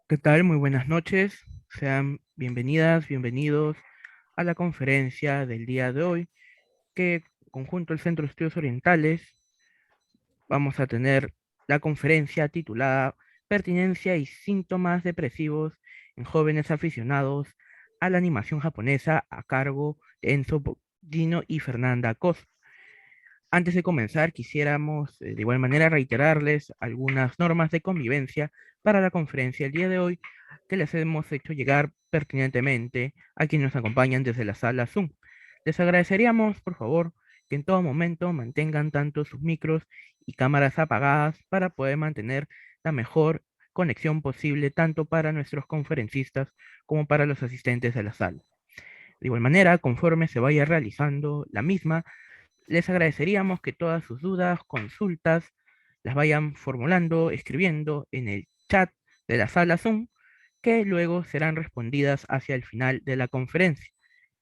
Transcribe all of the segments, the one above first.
¿Qué tal? Muy buenas noches. Sean bienvenidas, bienvenidos a la conferencia del día de hoy, que conjunto el Centro de Estudios Orientales vamos a tener la conferencia titulada Pertinencia y síntomas depresivos en jóvenes aficionados a la animación japonesa a cargo de Enzo Dino y Fernanda Cos. Antes de comenzar, quisiéramos de igual manera reiterarles algunas normas de convivencia para la conferencia del día de hoy que les hemos hecho llegar pertinentemente a quienes nos acompañan desde la sala Zoom. Les agradeceríamos, por favor, que en todo momento mantengan tanto sus micros y cámaras apagadas para poder mantener la mejor conexión posible tanto para nuestros conferencistas como para los asistentes de la sala. De igual manera, conforme se vaya realizando la misma, les agradeceríamos que todas sus dudas, consultas, las vayan formulando, escribiendo en el chat de la sala Zoom, que luego serán respondidas hacia el final de la conferencia.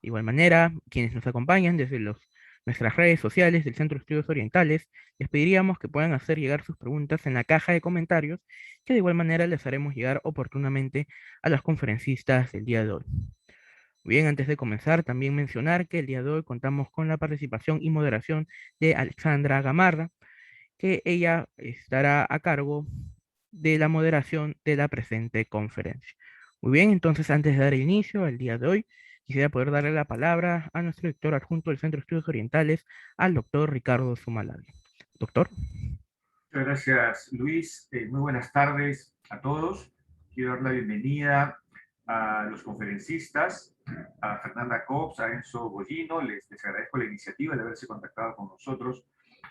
De igual manera, quienes nos acompañan desde nuestras redes sociales del Centro de Estudios Orientales, les pediríamos que puedan hacer llegar sus preguntas en la caja de comentarios, que de igual manera les haremos llegar oportunamente a los conferencistas del día de hoy. Bien, antes de comenzar, también mencionar que el día de hoy contamos con la participación y moderación de Alexandra Gamarra, que ella estará a cargo de la moderación de la presente conferencia. Muy bien, entonces antes de dar inicio al día de hoy, quisiera poder darle la palabra a nuestro director adjunto del Centro de Estudios Orientales, al doctor Ricardo Zumalagi. Doctor. Muchas gracias, Luis. Muy buenas tardes a todos. Quiero dar la bienvenida a los conferencistas, a Fernanda Cobbs, a Enzo Bollino. Les agradezco la iniciativa de haberse contactado con nosotros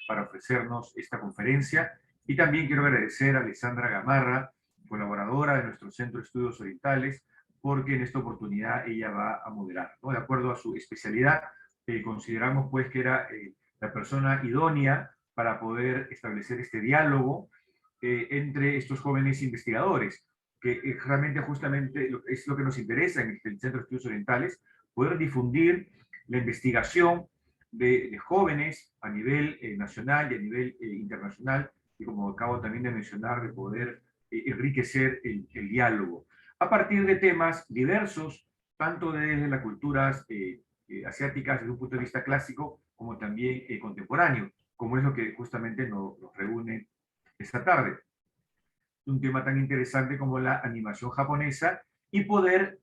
para ofrecernos esta conferencia. Y también quiero agradecer a Alessandra Gamarra, colaboradora de nuestro Centro de Estudios Orientales, porque en esta oportunidad ella va a moderar, ¿no? De acuerdo a su especialidad, consideramos pues que era la persona idónea para poder establecer este diálogo entre estos jóvenes investigadores, que realmente justamente es lo que nos interesa en el Centro de Estudios Orientales, poder difundir la investigación de jóvenes a nivel nacional y a nivel internacional, y como acabo también de mencionar, de poder enriquecer el diálogo a partir de temas diversos, tanto desde las culturas asiáticas desde un punto de vista clásico, como también contemporáneo, como es lo que justamente nos reúne esta tarde. Un tema tan interesante como la animación japonesa y poder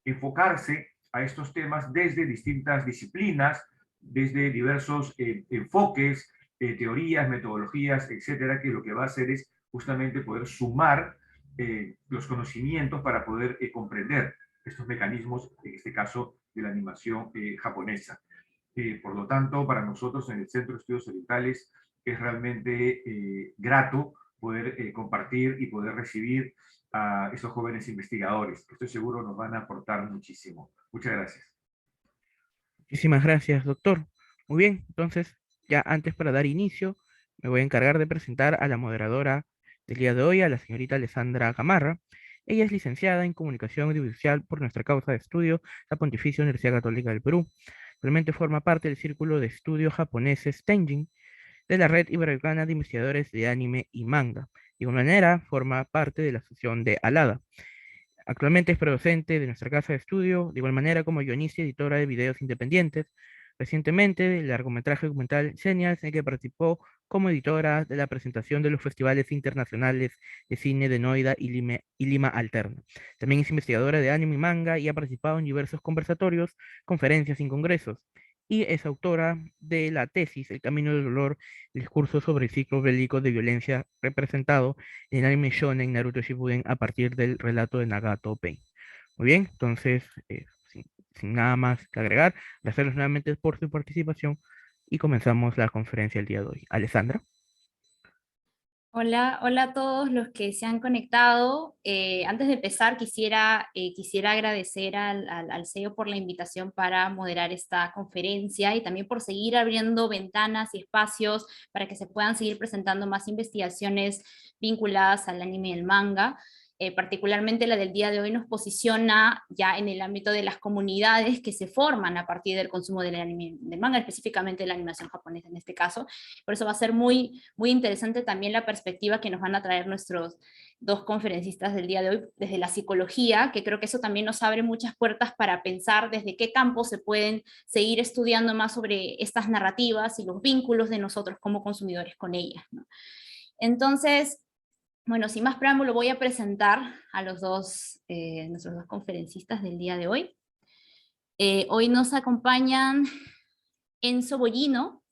enfocarse a estos temas desde distintas disciplinas, desde diversos enfoques, teorías, metodologías, etcétera, que lo que va a hacer es justamente poder sumar los conocimientos para poder comprender estos mecanismos, en este caso de la animación japonesa. Por lo tanto, para nosotros en el Centro de Estudios Orientales es realmente grato poder compartir y poder recibir a estos jóvenes investigadores, que estoy seguro nos van a aportar muchísimo. Muchas gracias. Muchísimas gracias, doctor. Muy bien, entonces, ya antes para dar inicio, me voy a encargar de presentar a la moderadora del día de hoy, a la señorita Alessandra Gamarra. Ella es licenciada en Comunicación Audiovisual por nuestra causa de estudio, la Pontificia Universidad Católica del Perú. Actualmente forma parte del Círculo de Estudios Japoneses Tenjin de la Red Iberoamericana de Investigadores de Anime y Manga. De igual manera, forma parte de la Asociación de Alada. Actualmente es docente de nuestra casa de estudio, de igual manera como guionista y editora de videos independientes. Recientemente, el largometraje documental Señas, en el que participó como editora de la presentación de los festivales internacionales de cine de Noida y Lima Alterna. También es investigadora de anime y manga y ha participado en diversos conversatorios, conferencias y congresos. Y es autora de la tesis El Camino del Dolor, el discurso sobre el ciclo bélico de violencia representado en el anime shonen Naruto Shippuden a partir del relato de Nagato Pain. Muy bien, entonces, sin nada más que agregar, gracias nuevamente por su participación y comenzamos la conferencia el día de hoy. Alessandra. Hola, hola a todos los que se han conectado. Antes de empezar, quisiera agradecer al CEO por la invitación para moderar esta conferencia y también por seguir abriendo ventanas y espacios para que se puedan seguir presentando más investigaciones vinculadas al anime y el manga. particularmente la del día de hoy nos posiciona ya en el ámbito de las comunidades que se forman a partir del consumo del anime, del manga, específicamente de la animación japonesa en este caso. Por eso va a ser muy, muy interesante también la perspectiva que nos van a traer nuestros dos conferencistas del día de hoy desde la psicología, que creo que eso también nos abre muchas puertas para pensar desde qué campos se pueden seguir estudiando más sobre estas narrativas y los vínculos de nosotros como consumidores con ellas, ¿no? Entonces, bueno, sin más preámbulo, voy a presentar a nuestros dos conferencistas del día de hoy. Hoy nos acompañan Enzo Bollino.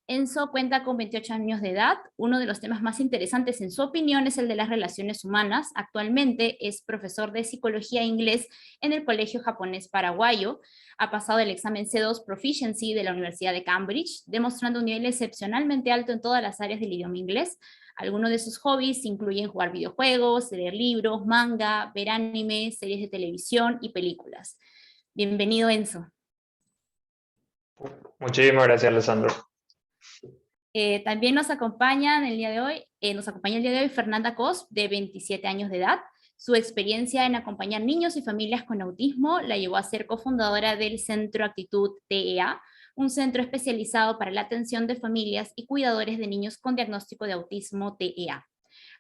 Enzo cuenta con 28 años de edad. Uno de los temas más interesantes, en su opinión, es el de las relaciones humanas. Actualmente es profesor de psicología e inglés en el Colegio Japonés Paraguayo. Ha pasado el examen C2 Proficiency de la Universidad de Cambridge, demostrando un nivel excepcionalmente alto en todas las áreas del idioma inglés. Algunos de sus hobbies incluyen jugar videojuegos, leer libros, manga, ver anime, series de televisión y películas. Bienvenido, Enzo. Muchísimas gracias, Alessandro. También nos acompaña el día de hoy Fernanda Cos, de 27 años de edad. Su experiencia en acompañar niños y familias con autismo la llevó a ser cofundadora del Centro Actitud TEA, un centro especializado para la atención de familias y cuidadores de niños con diagnóstico de autismo TEA.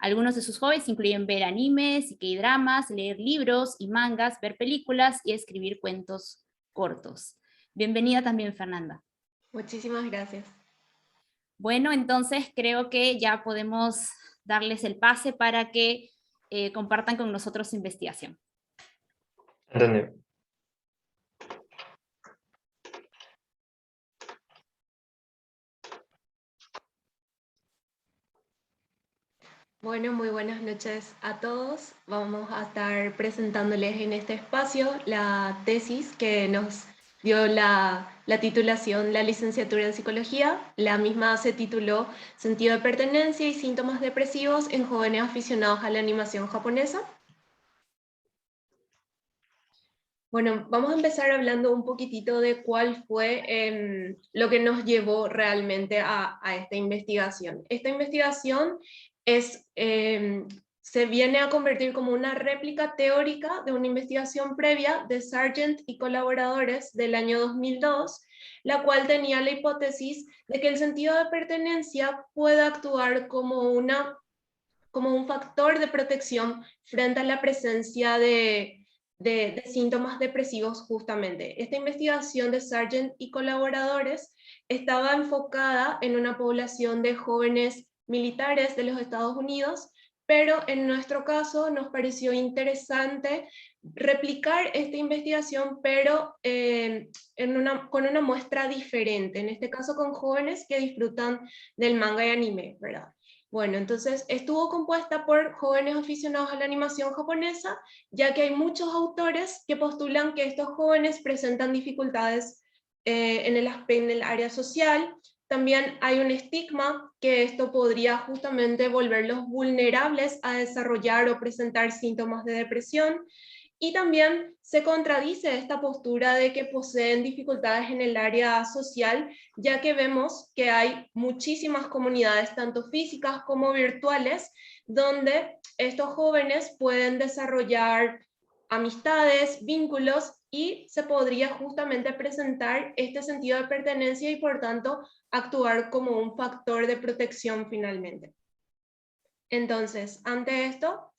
Algunos de sus hobbies incluyen ver animes y K-dramas, leer libros y mangas, ver películas y escribir cuentos cortos. Bienvenida también, Fernanda. Muchísimas gracias. Bueno, entonces creo que ya podemos darles el pase para que compartan con nosotros su investigación. Entendido. Bueno, muy buenas noches a todos. Vamos a estar presentándoles en este espacio la tesis que nos dio la titulación, la licenciatura en psicología. La misma se tituló Sentido de pertenencia y síntomas depresivos en jóvenes aficionados a la animación japonesa. Bueno, vamos a empezar hablando un poquitito de cuál fue lo que nos llevó realmente a esta investigación. Esta investigación se viene a convertir como una réplica teórica de una investigación previa de Sargent y colaboradores del año 2002, la cual tenía la hipótesis de que el sentido de pertenencia puede actuar como un factor de protección frente a la presencia de síntomas depresivos justamente. Esta investigación de Sargent y colaboradores estaba enfocada en una población de jóvenes militares de los Estados Unidos, pero en nuestro caso nos pareció interesante replicar esta investigación, pero con una muestra diferente, en este caso con jóvenes que disfrutan del manga y anime, ¿verdad? Bueno, entonces estuvo compuesta por jóvenes aficionados a la animación japonesa, ya que hay muchos autores que postulan que estos jóvenes presentan dificultades en el área social. También hay un estigma que esto podría justamente volverlos vulnerables a desarrollar o presentar síntomas de depresión. Y también se contradice esta postura de que poseen dificultades en el área social, ya que vemos que hay muchísimas comunidades, tanto físicas como virtuales, donde estos jóvenes pueden desarrollar amistades, vínculos, y se podría justamente presentar este sentido de pertenencia y por tanto actuar como un factor de protección finalmente. Entonces, ante esto,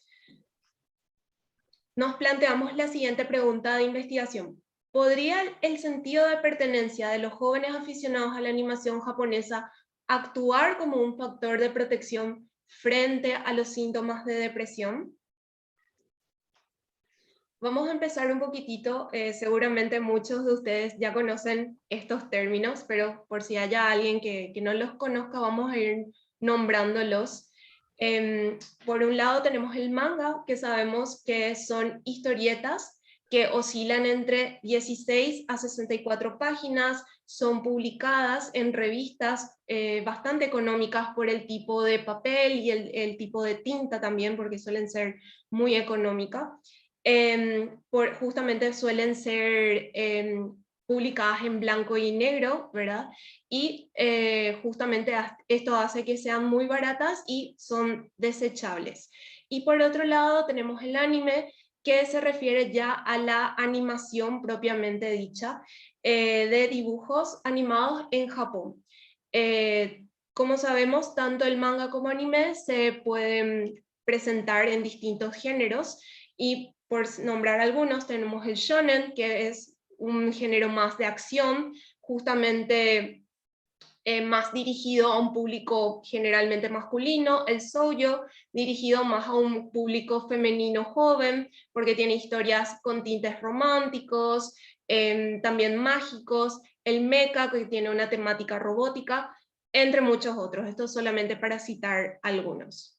nos planteamos la siguiente pregunta de investigación. ¿Podría el sentido de pertenencia de los jóvenes aficionados a la animación japonesa actuar como un factor de protección frente a los síntomas de depresión? Vamos a empezar un poquitito, seguramente muchos de ustedes ya conocen estos términos, pero por si haya alguien que no los conozca, vamos a ir nombrándolos. Por un lado tenemos el manga, que sabemos que son historietas que oscilan entre 16 a 64 páginas, son publicadas en revistas bastante económicas por el tipo de papel y el tipo de tinta también, porque suelen ser muy económicas. Justamente suelen ser publicadas en blanco y negro, ¿verdad? Y justamente esto hace que sean muy baratas y son desechables. Y por otro lado tenemos el anime, que se refiere ya a la animación propiamente dicha, de dibujos animados en Japón. Como sabemos, tanto el manga como anime se pueden presentar en distintos géneros, y por nombrar algunos tenemos el shonen, que es un género más de acción, justamente más dirigido a un público generalmente masculino, el shoujo dirigido más a un público femenino joven, porque tiene historias con tintes románticos, también mágicos, el mecha, que tiene una temática robótica, entre muchos otros. Esto solamente para citar algunos.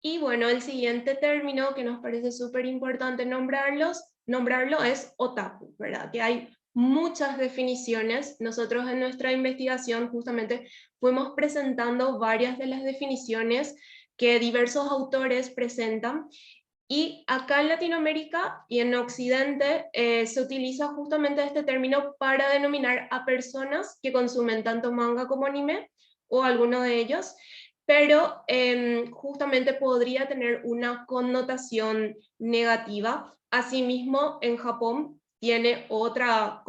Y bueno, el siguiente término que nos parece súper importante nombrarlo es otaku, ¿verdad? Que hay muchas definiciones. Nosotros en nuestra investigación justamente fuimos presentando varias de las definiciones que diversos autores presentan, y acá en Latinoamérica y en Occidente se utiliza justamente este término para denominar a personas que consumen tanto manga como anime, o alguno de ellos, pero justamente podría tener una connotación negativa. Asimismo, en Japón tiene otra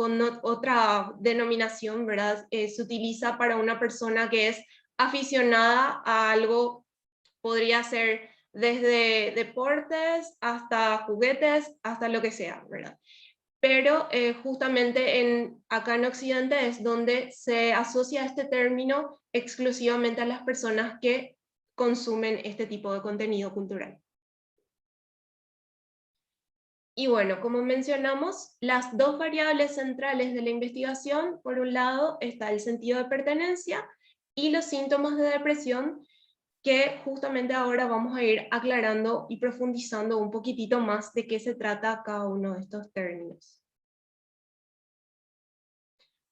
denominación, ¿verdad? Se utiliza para una persona que es aficionada a algo, podría ser desde deportes hasta juguetes, hasta lo que sea, ¿verdad? Pero justamente acá en Occidente es donde se asocia este término exclusivamente a las personas que consumen este tipo de contenido cultural. Y bueno, como mencionamos, las dos variables centrales de la investigación, por un lado está el sentido de pertenencia y los síntomas de depresión, que justamente ahora vamos a ir aclarando y profundizando un poquitito más de qué se trata cada uno de estos términos.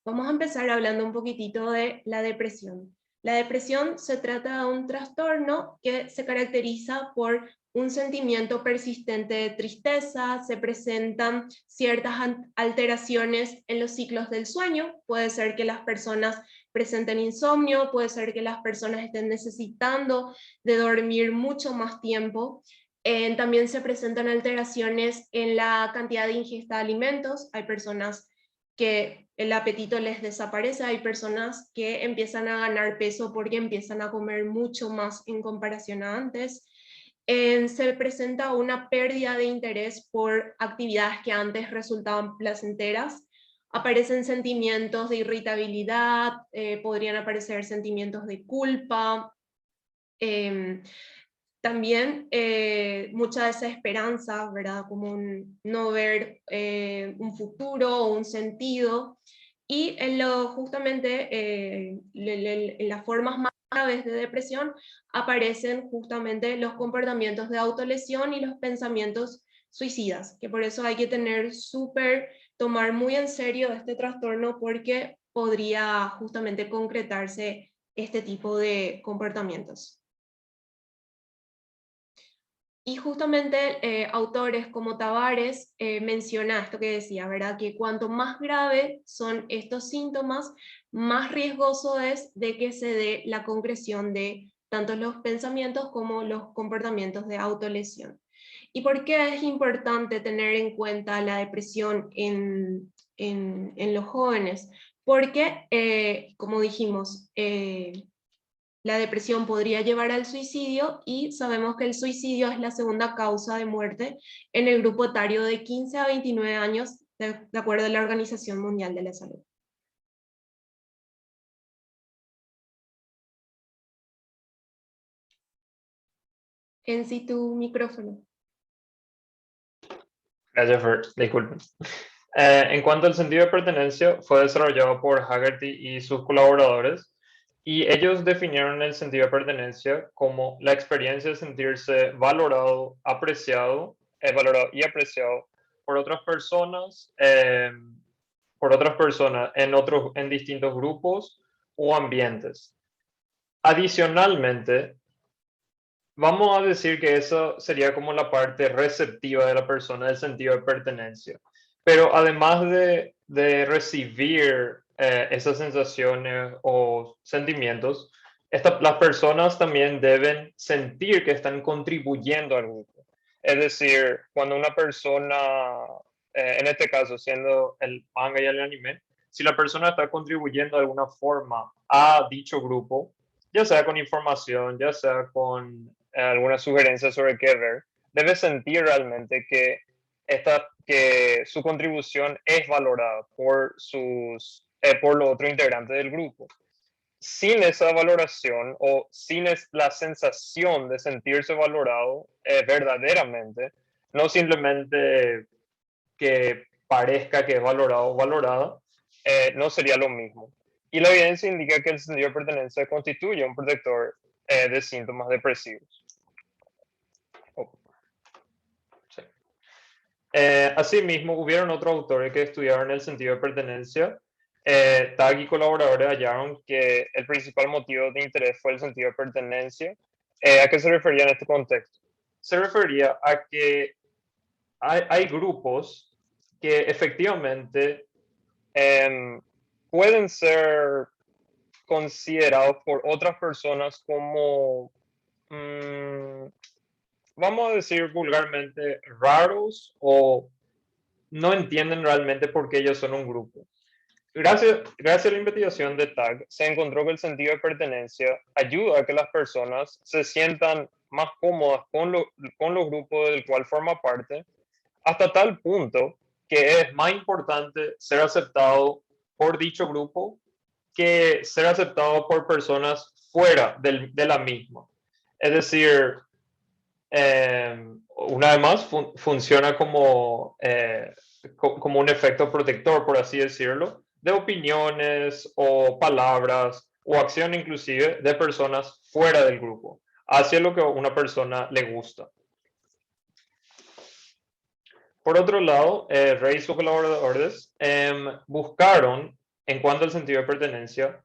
Vamos a empezar hablando un poquitito de la depresión. La depresión se trata de un trastorno que se caracteriza por un sentimiento persistente de tristeza, se presentan ciertas alteraciones en los ciclos del sueño, puede ser que las personas presenten insomnio, puede ser que las personas estén necesitando de dormir mucho más tiempo. También se presentan alteraciones en la cantidad de ingesta de alimentos, hay personas que el apetito les desaparece, hay personas que empiezan a ganar peso porque empiezan a comer mucho más en comparación a antes. Se presenta una pérdida de interés por actividades que antes resultaban placenteras, aparecen sentimientos de irritabilidad, podrían aparecer sentimientos de culpa, también mucha desesperanza, ¿verdad? Como no ver un futuro o un sentido. Y justamente en las formas más graves de depresión aparecen justamente los comportamientos de autolesión y los pensamientos suicidas, que por eso hay que tomar muy en serio este trastorno, porque podría justamente concretarse este tipo de comportamientos. Y justamente autores como Tavares menciona esto que decía, ¿verdad? Que cuanto más grave son estos síntomas, más riesgoso es de que se dé la concreción de tanto los pensamientos como los comportamientos de autolesión. ¿Y por qué es importante tener en cuenta la depresión en los jóvenes? Porque, como dijimos, la depresión podría llevar al suicidio, y sabemos que el suicidio es la segunda causa de muerte en el grupo etario de 15 a 29 años, de acuerdo a la Organización Mundial de la Salud. En sí, tu micrófono. Gracias, Fer. Disculpen. En cuanto al sentido de pertenencia, fue desarrollado por Haggerty y sus colaboradores, y ellos definieron el sentido de pertenencia como la experiencia de sentirse valorado, valorado y apreciado por otras personas, en distintos grupos o ambientes. Adicionalmente, vamos a decir que eso sería como la parte receptiva de la persona, del sentido de pertenencia. Pero además de recibir esas sensaciones o sentimientos, las personas también deben sentir que están contribuyendo al grupo. Es decir, cuando una persona, en este caso siendo el manga y el anime, si la persona está contribuyendo de alguna forma a dicho grupo, ya sea con información, ya sea con alguna sugerencia sobre qué ver, debe sentir realmente que su contribución es valorada por los otros integrantes del grupo. Sin esa valoración o sin la sensación de sentirse valorado verdaderamente, no simplemente que parezca que es valorado o valorada, no sería lo mismo. Y la evidencia indica que el sentido de pertenencia constituye un protector de síntomas depresivos. Sí. Asimismo, hubieron otros autores que estudiaron el sentido de pertenencia. Tag y colaboradores hallaron que el principal motivo de interés fue el sentido de pertenencia. ¿A qué se refería en este contexto? Se refería a que hay grupos que efectivamente pueden ser considerados por otras personas como, vamos a decir vulgarmente, raros o no entienden realmente por qué ellos son un grupo. Gracias a la investigación de TAG, se encontró que el sentido de pertenencia ayuda a que las personas se sientan más cómodas con los grupos del cual forma parte, hasta tal punto que es más importante ser aceptado por dicho grupo que ser aceptado por personas fuera de la misma. Es decir, una vez más, funciona como un efecto protector, por así decirlo, de opiniones o palabras o acción inclusive de personas fuera del grupo, hacia lo que a una persona le gusta. Por otro lado, Ray y sus colaboradores buscaron, en cuanto al sentido de pertenencia,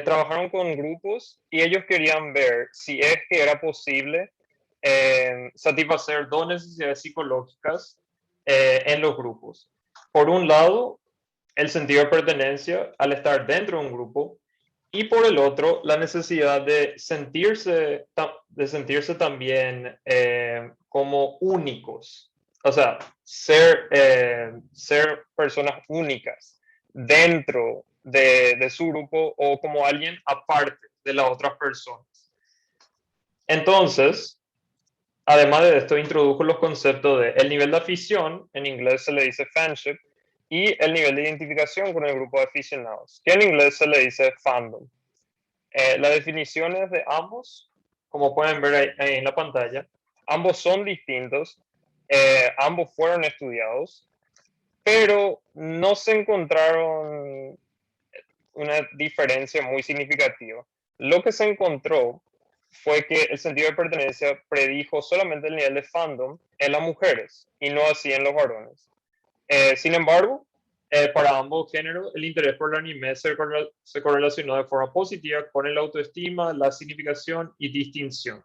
trabajaron con grupos y ellos querían ver si es que era posible satisfacer dos necesidades psicológicas en los grupos. Por un lado, el sentido de pertenencia al estar dentro de un grupo, y por el otro, la necesidad de sentirse también como únicos. O sea, ser personas únicas dentro de su grupo o como alguien aparte de las otras personas. Entonces, además de esto, introdujo los conceptos de el nivel de afición, en inglés se le dice fanship, y el nivel de identificación con el grupo de aficionados, que en inglés se le dice fandom. Las definiciones de ambos, como pueden ver ahí en la pantalla, ambos son distintos, ambos fueron estudiados, pero no se encontraron una diferencia muy significativa. Lo que se encontró fue que el sentido de pertenencia predijo solamente el nivel de fandom en las mujeres y no así en los varones. Sin embargo, para ambos géneros, el interés por el anime se correlacionó de forma positiva con el autoestima, la significación y distinción.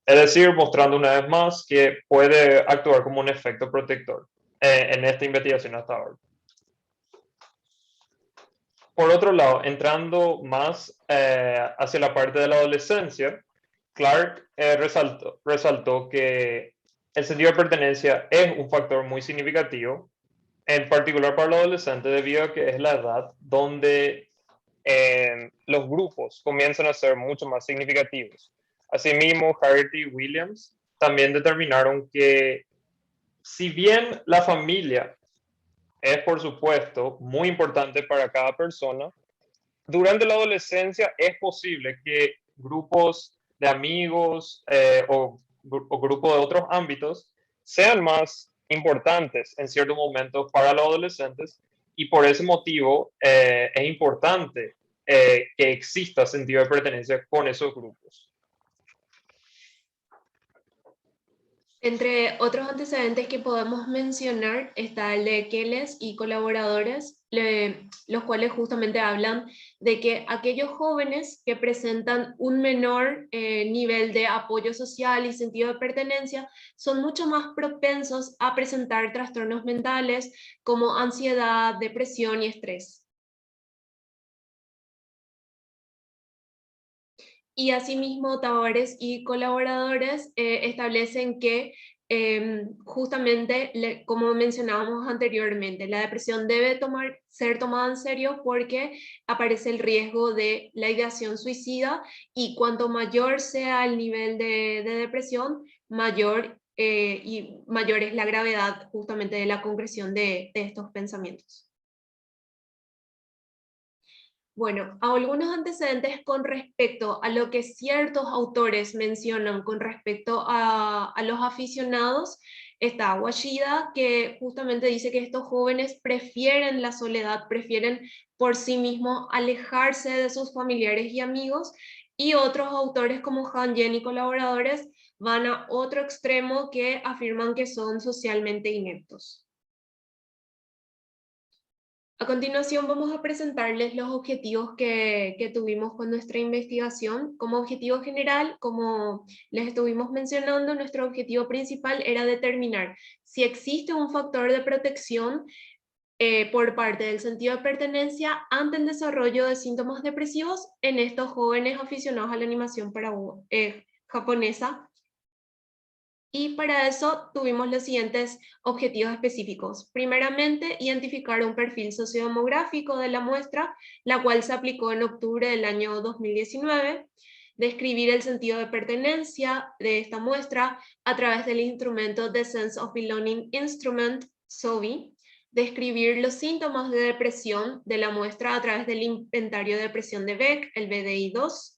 Es decir, mostrando una vez más que puede actuar como un efecto protector en esta investigación hasta ahora. Por otro lado, entrando más hacia la parte de la adolescencia, Clark resaltó que el sentido de pertenencia es un factor muy significativo, en particular para los adolescentes, debido a que es la edad donde los grupos comienzan a ser mucho más significativos. Asimismo, Haggerty y Williams también determinaron que si bien la familia es, por supuesto, muy importante para cada persona, durante la adolescencia es posible que grupos de amigos o grupos de otros ámbitos sean más importantes en ciertos momentos para los adolescentes, y por ese motivo es importante que exista sentido de pertenencia con esos grupos. Entre otros antecedentes que podemos mencionar está el de Keles y colaboradores, los cuales justamente hablan de que aquellos jóvenes que presentan un menor nivel de apoyo social y sentido de pertenencia son mucho más propensos a presentar trastornos mentales como ansiedad, depresión y estrés. y asimismo Tavares y colaboradores establecen que justamente, como mencionábamos anteriormente, la depresión debe ser tomada en serio porque aparece el riesgo de la ideación suicida, y cuanto mayor sea el nivel de depresión, mayor es la gravedad justamente de la concreción de estos pensamientos. Bueno, algunos antecedentes con respecto a lo que ciertos autores mencionan con respecto a los aficionados. Está Washida, que justamente dice que estos jóvenes prefieren la soledad, prefieren por sí mismos alejarse de sus familiares y amigos, y otros autores como Han Yen y colaboradores van a otro extremo, que afirman que son socialmente ineptos. A continuación vamos a presentarles los objetivos que tuvimos con nuestra investigación. Como objetivo general, como les estuvimos mencionando, nuestro objetivo principal era determinar si existe un factor de protección por parte del sentido de pertenencia ante el desarrollo de síntomas depresivos en estos jóvenes aficionados a la animación japonesa. Y para eso tuvimos los siguientes objetivos específicos. Primeramente, identificar un perfil sociodemográfico de la muestra, la cual se aplicó en octubre del año 2019. Describir el sentido de pertenencia de esta muestra a través del instrumento The Sense of Belonging Instrument, SOBI. Describir los síntomas de depresión de la muestra a través del inventario de depresión de Beck, el BDI-2.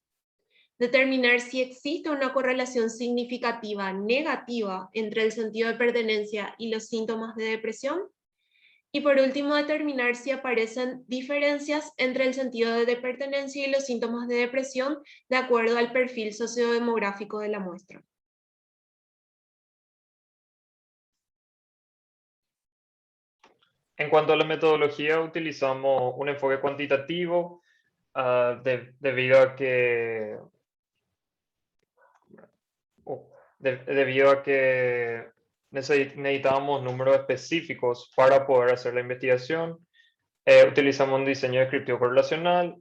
Determinar si existe una correlación significativa negativa entre el sentido de pertenencia y los síntomas de depresión. Y por último, determinar si aparecen diferencias entre el sentido de pertenencia y los síntomas de depresión de acuerdo al perfil sociodemográfico de la muestra. En cuanto a la metodología, utilizamos un enfoque cuantitativo debido a que necesitábamos números específicos para poder hacer la investigación. Utilizamos un diseño descriptivo correlacional,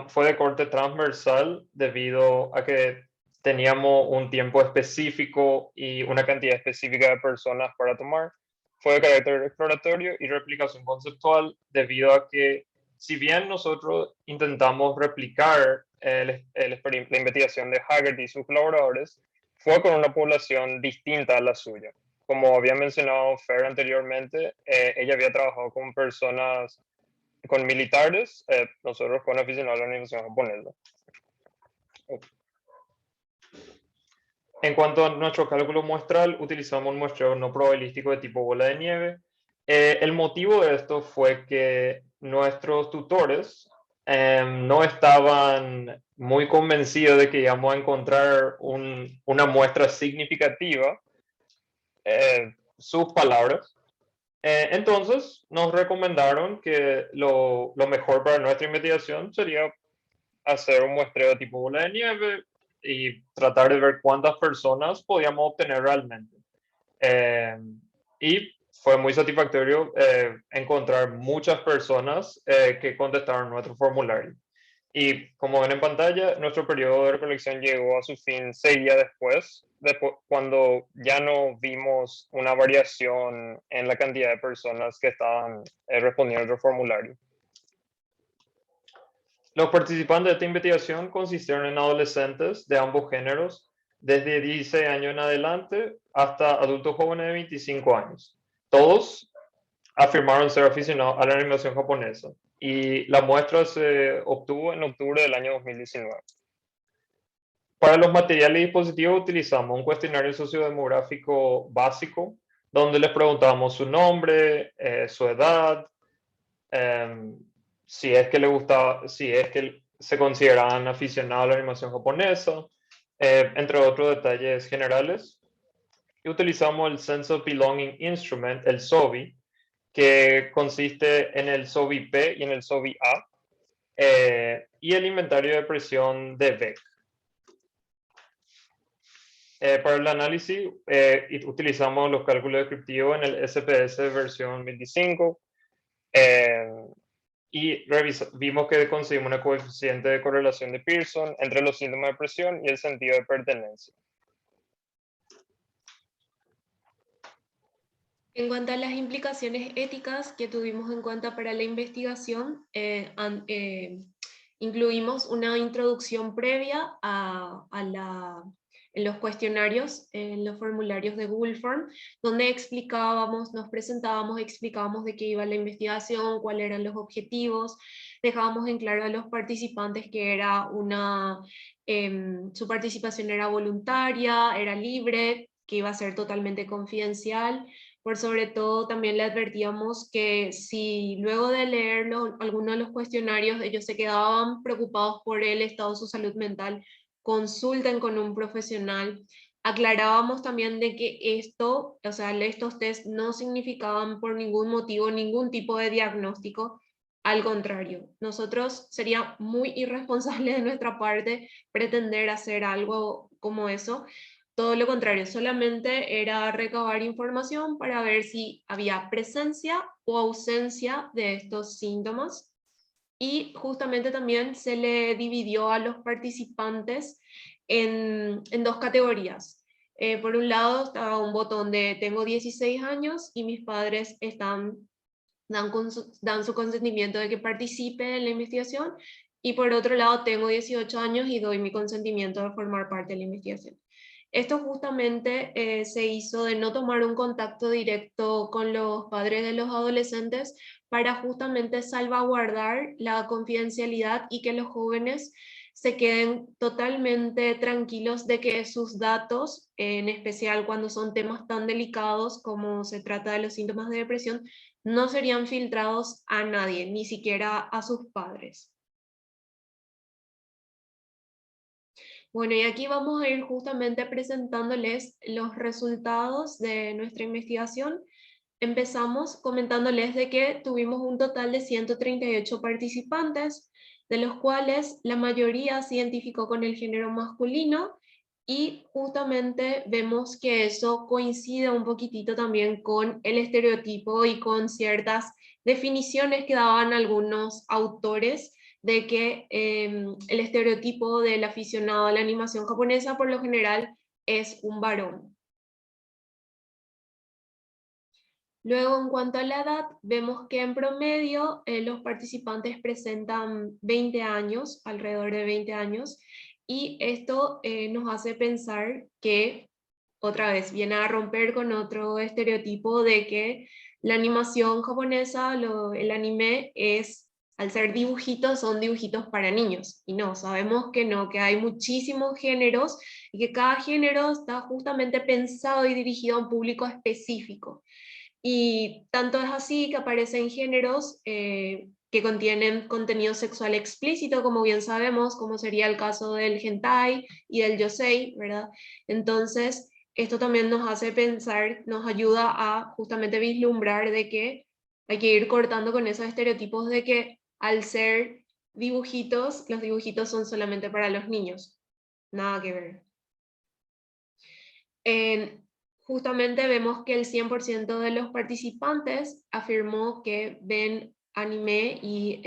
fue de corte transversal debido a que teníamos un tiempo específico y una cantidad específica de personas para tomar. Fue de carácter exploratorio y replicación conceptual debido a que, si bien nosotros intentamos replicar la investigación de Haggerty y sus colaboradores, fue con una población distinta a la suya. Como había mencionado Fer anteriormente, ella había trabajado con personas, con militares, nosotros con aficionados a la animación japonesa. En cuanto a nuestro cálculo muestral, utilizamos un muestreo no probabilístico de tipo bola de nieve. El motivo de esto fue que nuestros tutores no estaban muy convencidos de que íbamos a encontrar una muestra significativa, sus palabras. Entonces nos recomendaron que lo mejor para nuestra investigación sería hacer un muestreo de tipo bola de nieve y tratar de ver cuántas personas podíamos obtener realmente. Y fue muy satisfactorio encontrar muchas personas que contestaron nuestro formulario. Y como ven en pantalla, nuestro periodo de recolección llegó a su fin 6 días después, cuando ya no vimos una variación en la cantidad de personas que estaban respondiendo a nuestro formulario. Los participantes de esta investigación consistieron en adolescentes de ambos géneros, desde 16 años en adelante hasta adultos jóvenes de 25 años. Todos afirmaron ser aficionados a la animación japonesa, y la muestra se obtuvo en octubre del año 2019. Para los materiales y dispositivos utilizamos un cuestionario sociodemográfico básico, donde les preguntábamos su nombre, su edad, si es que le gustaba, si es que se consideraban aficionados a la animación japonesa, entre otros detalles generales. Y utilizamos el Sense of Belonging Instrument, el SOBI, que consiste en el SOBI-P y en el SOBI-A, y el inventario de presión de Beck. Para el análisis utilizamos los cálculos descriptivos en el SPS versión 25, y vimos que conseguimos una coeficiente de correlación de Pearson entre los síntomas de depresión y el sentido de pertenencia. En cuanto a las implicaciones éticas que tuvimos en cuenta para la investigación, incluimos una introducción previa en los cuestionarios, en los formularios de Google Form, donde nos presentábamos, explicábamos de qué iba la investigación, cuáles eran los objetivos, dejábamos en claro a los participantes que su participación era voluntaria, era libre, que iba a ser totalmente confidencial. Por sobre todo, también le advertíamos que si luego de leer algunos de los cuestionarios ellos se quedaban preocupados por el estado de su salud mental, consulten con un profesional. Aclarábamos también de que estos test no significaban por ningún motivo ningún tipo de diagnóstico. Al contrario, nosotros sería muy irresponsable de nuestra parte pretender hacer algo como eso. Todo lo contrario, solamente era recabar información para ver si había presencia o ausencia de estos síntomas. Y justamente también se le dividió a los participantes en dos categorías. Por un lado estaba un botón de tengo 16 años y mis padres dan su consentimiento de que participe en la investigación, y por otro lado tengo 18 años y doy mi consentimiento de formar parte de la investigación. Esto justamente se hizo de no tomar un contacto directo con los padres de los adolescentes para justamente salvaguardar la confidencialidad y que los jóvenes se queden totalmente tranquilos de que sus datos, en especial cuando son temas tan delicados como se trata de los síntomas de depresión, no serían filtrados a nadie, ni siquiera a sus padres. Bueno, y aquí vamos a ir justamente presentándoles los resultados de nuestra investigación. Empezamos comentándoles de que tuvimos un total de 138 participantes, de los cuales la mayoría se identificó con el género masculino, y justamente vemos que eso coincide un poquitito también con el estereotipo y con ciertas definiciones que daban algunos autores de que el estereotipo del aficionado a la animación japonesa por lo general es un varón. Luego, en cuanto a la edad, vemos que en promedio los participantes presentan 20 años, alrededor de 20 años, y esto nos hace pensar que, otra vez, viene a romper con otro estereotipo de que la animación japonesa, el anime, al ser dibujitos, son dibujitos para niños. Y no, sabemos que no, que hay muchísimos géneros y que cada género está justamente pensado y dirigido a un público específico. Y tanto es así que aparecen géneros que contienen contenido sexual explícito, como bien sabemos, como sería el caso del hentai y del yosei, ¿verdad? Entonces, esto también nos hace pensar, nos ayuda a justamente vislumbrar de que hay que ir cortando con esos estereotipos de que al ser dibujitos, los dibujitos son solamente para los niños. Nada que ver. Justamente vemos que el 100% de los participantes afirmó que ven anime y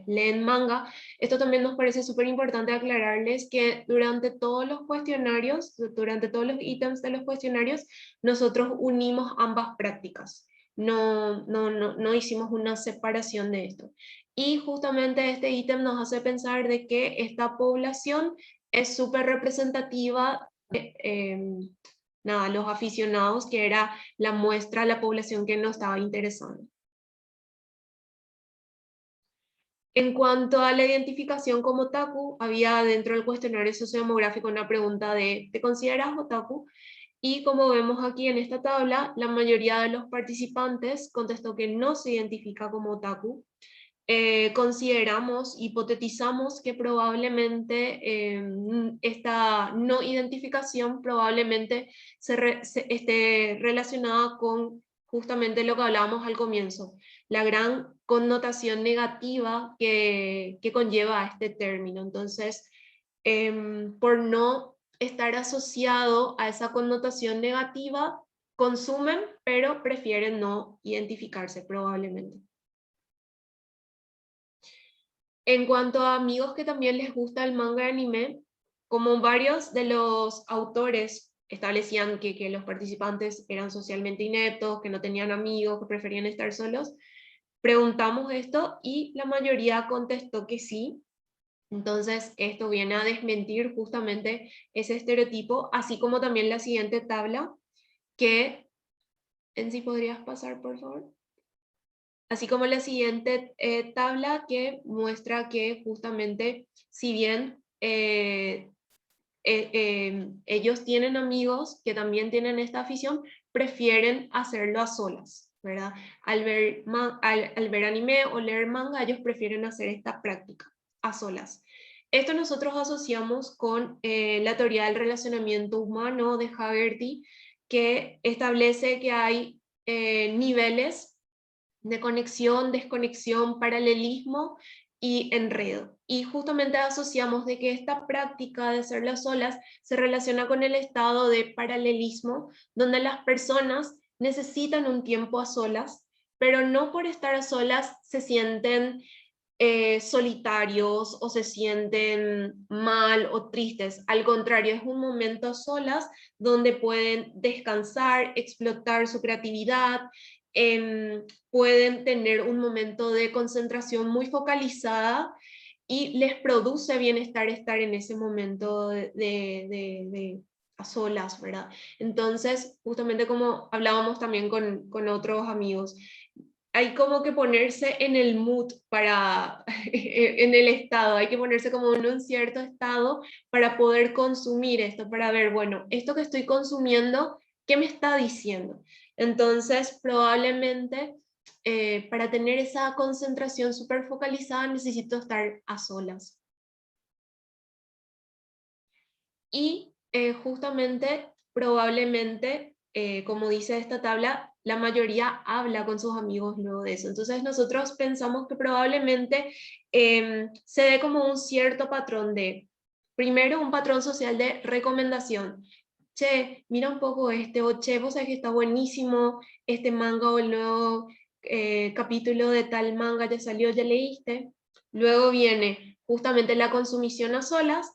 leen manga. Esto también nos parece súper importante aclararles que durante todos los cuestionarios, durante todos los ítems de los cuestionarios, nosotros unimos ambas prácticas. No hicimos una separación de esto. Y justamente este ítem nos hace pensar de que esta población es súper representativa de los aficionados, que era la muestra de la población que nos estaba interesando. En cuanto a la identificación como otaku, había dentro del cuestionario sociodemográfico una pregunta de ¿te consideras otaku? Y como vemos aquí en esta tabla, la mayoría de los participantes contestó que no se identifica como otaku. Consideramos, hipotetizamos que probablemente esta no identificación probablemente esté relacionada con justamente lo que hablábamos al comienzo, la gran connotación negativa que conlleva a este término. Entonces, por no estar asociado a esa connotación negativa, consumen, pero prefieren no identificarse probablemente. En cuanto a amigos que también les gusta el manga y anime, como varios de los autores establecían que los participantes eran socialmente ineptos, que no tenían amigos, que preferían estar solos, preguntamos esto y la mayoría contestó que sí. Entonces, esto viene a desmentir justamente ese estereotipo, así como también la siguiente tabla, que en sí podrías pasar, por favor. Así como la siguiente tabla que muestra que justamente, si bien ellos tienen amigos que también tienen esta afición, prefieren hacerlo a solas, ¿verdad? Al ver anime o leer manga, ellos prefieren hacer esta práctica a solas. Esto nosotros asociamos con la teoría del relacionamiento humano de Hagerty, que establece que hay niveles de conexión, desconexión, paralelismo y enredo. Y justamente asociamos de que esta práctica de hacerlas solas se relaciona con el estado de paralelismo, donde las personas necesitan un tiempo a solas, pero no por estar a solas se sienten solitarios o se sienten mal o tristes. Al contrario, es un momento a solas donde pueden descansar, explotar su creatividad, pueden tener un momento de concentración muy focalizada y les produce bienestar estar en ese momento de a solas, ¿verdad? Entonces, justamente como hablábamos también con otros amigos, hay como que ponerse en el mood para, en el estado, hay que ponerse como en un cierto estado para poder consumir esto, para ver, bueno, esto que estoy consumiendo, ¿qué me está diciendo? Entonces, probablemente para tener esa concentración súper focalizada necesito estar a solas. Y justamente, probablemente, como dice esta tabla, la mayoría habla con sus amigos luego de eso. Entonces nosotros pensamos que probablemente se dé como un cierto patrón de, primero un patrón social de recomendación. Che, mira un poco este, o che, vos sabés que está buenísimo este manga o el nuevo capítulo de tal manga ya salió, ya leíste. Luego viene justamente la consumición a solas,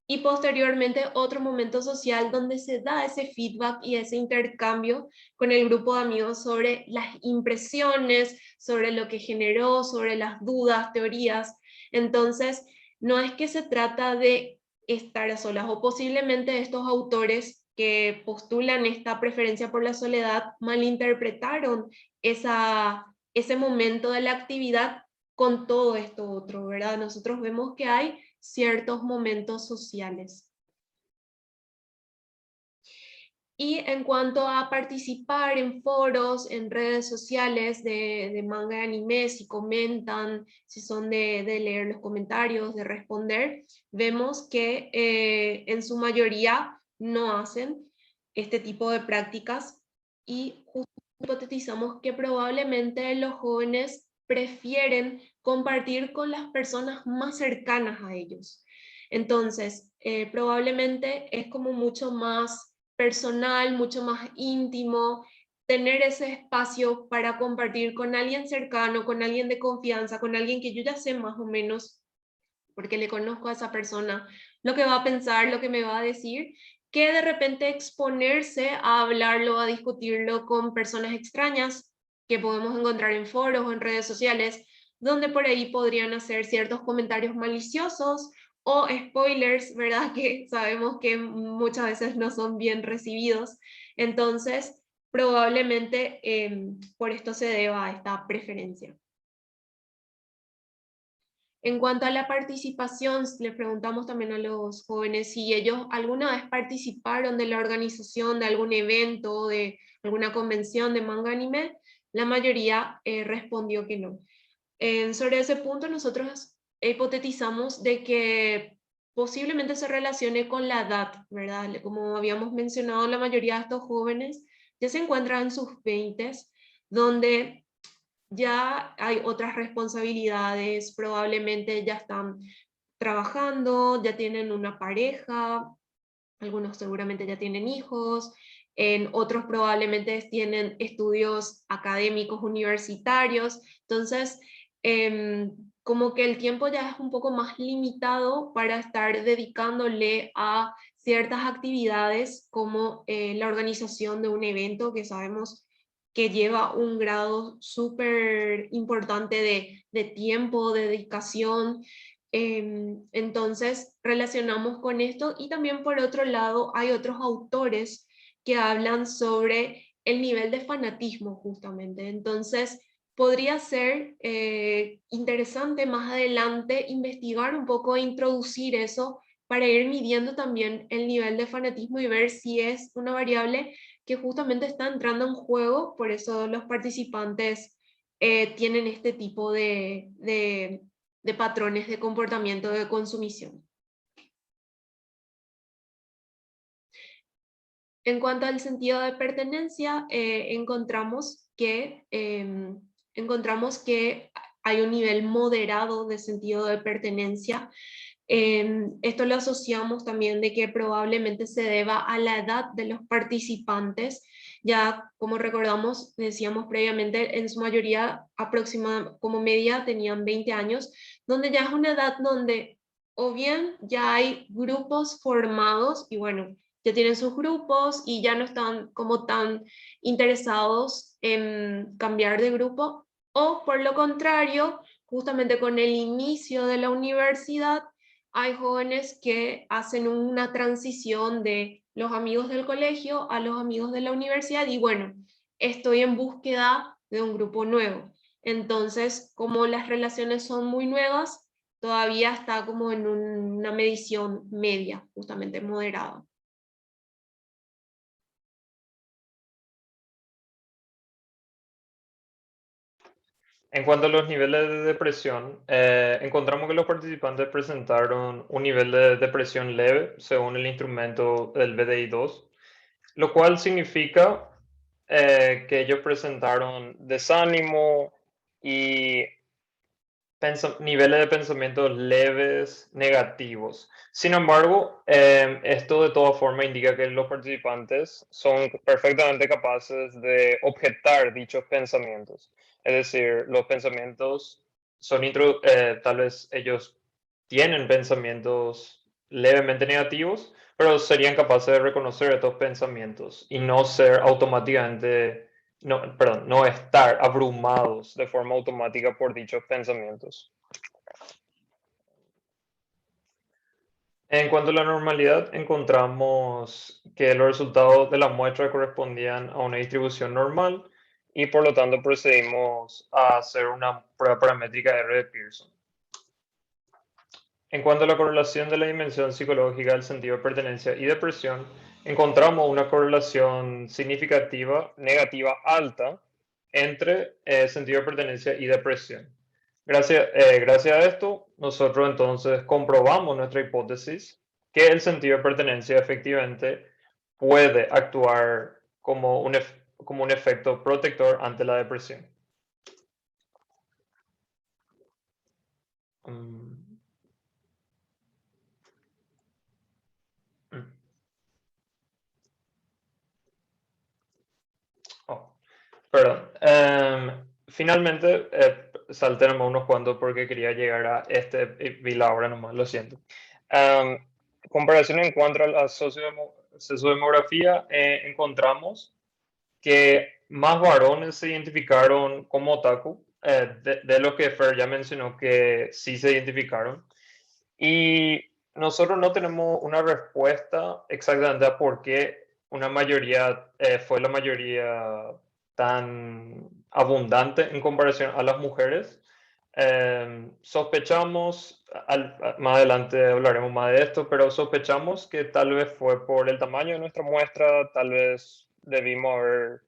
y posteriormente otro momento social donde se da ese feedback y ese intercambio con el grupo de amigos sobre las impresiones, sobre lo que generó, sobre las dudas, teorías. Entonces, no es que se trata de estar a solas, o posiblemente estos autores que postulan esta preferencia por la soledad malinterpretaron ese momento de la actividad con todo esto otro, ¿verdad? Nosotros vemos que hay ciertos momentos sociales. Y en cuanto a participar en foros, en redes sociales de manga y anime, si comentan, si son de leer los comentarios, de responder, vemos que en su mayoría no hacen este tipo de prácticas y justo hipotetizamos que probablemente los jóvenes prefieren compartir con las personas más cercanas a ellos. Entonces, probablemente es como mucho más personal, mucho más íntimo, tener ese espacio para compartir con alguien cercano, con alguien de confianza, con alguien que yo ya sé más o menos, porque le conozco a esa persona, lo que va a pensar, lo que me va a decir, que de repente exponerse a hablarlo, a discutirlo con personas extrañas que podemos encontrar en foros o en redes sociales, donde por ahí podrían hacer ciertos comentarios maliciosos o spoilers, ¿verdad? Que sabemos que muchas veces no son bien recibidos. Entonces, probablemente por esto se deba a esta preferencia. En cuanto a la participación, le preguntamos también a los jóvenes si ellos alguna vez participaron de la organización de algún evento, de alguna convención de manga anime, la mayoría respondió que no. Sobre ese punto nosotros hipotetizamos de que posiblemente se relacione con la edad, ¿verdad? Como habíamos mencionado, la mayoría de estos jóvenes ya se encuentran en sus 20s, donde ya hay otras responsabilidades, probablemente ya están trabajando, ya tienen una pareja, algunos seguramente ya tienen hijos, en otros probablemente tienen estudios académicos universitarios. Entonces, como que el tiempo ya es un poco más limitado para estar dedicándole a ciertas actividades como la organización de un evento que sabemos que lleva un grado súper importante de tiempo, de dedicación. Entonces relacionamos con esto y también por otro lado hay otros autores que hablan sobre el nivel de fanatismo justamente. Entonces podría ser interesante más adelante investigar un poco e introducir eso para ir midiendo también el nivel de fanatismo y ver si es una variable que justamente está entrando en juego, por eso los participantes tienen este tipo de patrones de comportamiento de consumición. En cuanto al sentido de pertenencia, encontramos que hay un nivel moderado de sentido de pertenencia. Esto lo asociamos también de que probablemente se deba a la edad de los participantes. Ya como recordamos, decíamos previamente, en su mayoría aproximada como media tenían 20 años, donde ya es una edad donde o bien ya hay grupos formados y bueno, ya tienen sus grupos y ya no están como tan interesados en cambiar de grupo, o por lo contrario, justamente con el inicio de la universidad, hay jóvenes que hacen una transición de los amigos del colegio a los amigos de la universidad y bueno, estoy en búsqueda de un grupo nuevo. Entonces, como las relaciones son muy nuevas, todavía está como en una medición media, justamente moderada. En cuanto a los niveles de depresión, encontramos que los participantes presentaron un nivel de depresión leve según el instrumento del BDI-2, lo cual significa que ellos presentaron desánimo y niveles de pensamientos leves negativos. Sin embargo, esto de todas formas indica que los participantes son perfectamente capaces de objetar dichos pensamientos. Es decir, los pensamientos son, tal vez ellos tienen pensamientos levemente negativos, pero serían capaces de reconocer estos pensamientos y no ser automáticamente no estar abrumados de forma automática por dichos pensamientos. En cuanto a la normalidad, encontramos que los resultados de la muestra correspondían a una distribución normal y por lo tanto procedimos a hacer una prueba paramétrica R de Pearson. En cuanto a la correlación de la dimensión psicológica del sentido de pertenencia y depresión, encontramos una correlación significativa negativa alta entre sentido de pertenencia y depresión. Gracias a esto, nosotros entonces comprobamos nuestra hipótesis que el sentido de pertenencia efectivamente puede actuar como un efecto protector ante la depresión. Perdón. Finalmente, saltemos unos cuantos porque quería llegar a vi la hora nomás, lo siento. Comparación en cuanto a la sociodemografía, encontramos que más varones se identificaron como otaku, de lo que Fer ya mencionó que sí se identificaron. Y nosotros no tenemos una respuesta exactamente a por qué una mayoría fue la mayoría tan abundante en comparación a las mujeres. Sospechamos, más adelante hablaremos más de esto, pero sospechamos que tal vez fue por el tamaño de nuestra muestra, tal vez debimos haber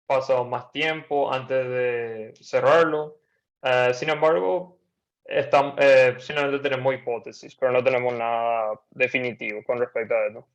pasado más tiempo antes de cerrarlo. Sin embargo, finalmente tenemos hipótesis, pero no tenemos nada definitivo con respecto a esto.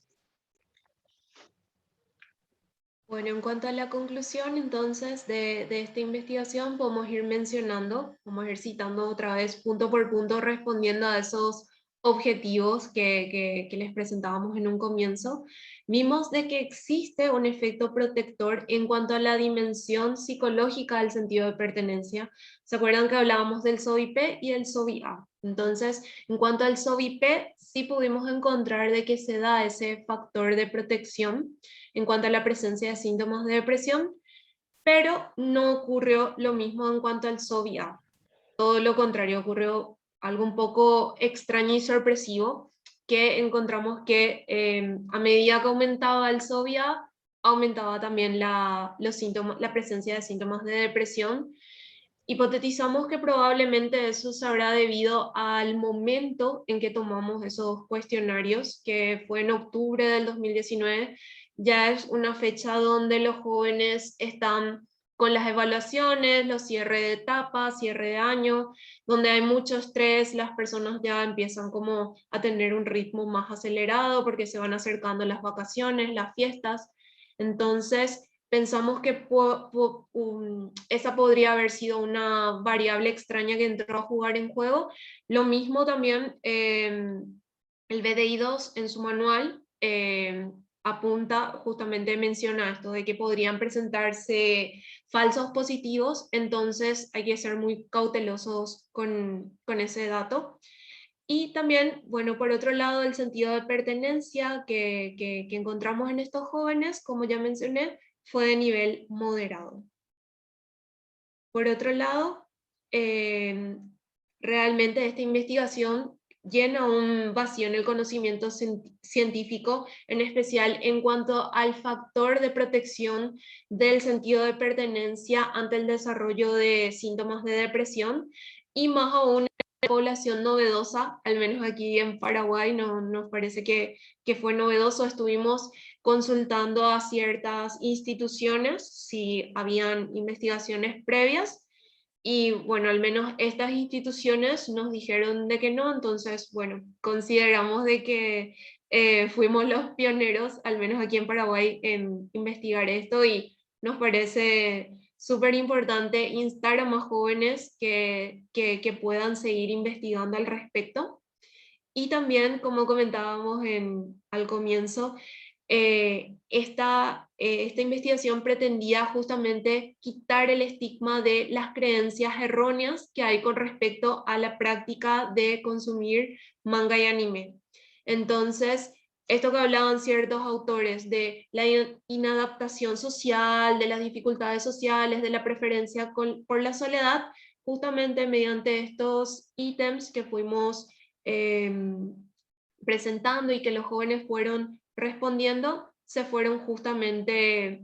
Bueno, en cuanto a la conclusión entonces de esta investigación, podemos ir mencionando, vamos a ir citando otra vez punto por punto respondiendo a esos objetivos que les presentábamos en un comienzo, vimos de que existe un efecto protector en cuanto a la dimensión psicológica del sentido de pertenencia. ¿Se acuerdan que hablábamos del SOVI-P y el SOVI-A? Entonces, en cuanto al SOVI-P, sí pudimos encontrar de que se da ese factor de protección en cuanto a la presencia de síntomas de depresión, pero no ocurrió lo mismo en cuanto al SOVI-A. Todo lo contrario, ocurrió algo un poco extraño y sorpresivo, que encontramos que a medida que aumentaba el SOVI-A, aumentaba también los síntomas, la presencia de síntomas de depresión. Hipotetizamos que probablemente eso se habrá debido al momento en que tomamos esos cuestionarios, que fue en octubre del 2019. Ya es una fecha donde los jóvenes están con las evaluaciones, los cierres de etapa, cierre de año, donde hay mucho estrés, las personas ya empiezan como a tener un ritmo más acelerado porque se van acercando las vacaciones, las fiestas. Entonces, pensamos que esa podría haber sido una variable extraña que entró a jugar en juego. Lo mismo también el BDI-2 en su manual apunta, justamente menciona esto de que podrían presentarse falsos positivos, entonces hay que ser muy cautelosos con ese dato. Y también, bueno, por otro lado, el sentido de pertenencia que encontramos en estos jóvenes, como ya mencioné, fue de nivel moderado. Por otro lado, realmente esta investigación llena un vacío en el conocimiento científico, en especial en cuanto al factor de protección del sentido de pertenencia ante el desarrollo de síntomas de depresión, y más aún población novedosa, al menos aquí en Paraguay nos parece que fue novedoso. Estuvimos consultando a ciertas instituciones si habían investigaciones previas, y bueno, al menos estas instituciones nos dijeron de que no. Entonces, bueno, consideramos de que fuimos los pioneros, al menos aquí en Paraguay, en investigar esto, y nos parece súper importante instar a más jóvenes que puedan seguir investigando al respecto. Y también, como comentábamos al comienzo, esta investigación pretendía justamente quitar el estigma de las creencias erróneas que hay con respecto a la práctica de consumir manga y anime. Entonces, esto que hablaban ciertos autores de la inadaptación social, de las dificultades sociales, de la preferencia por la soledad, justamente mediante estos ítems que fuimos presentando y que los jóvenes fueron respondiendo, se fueron justamente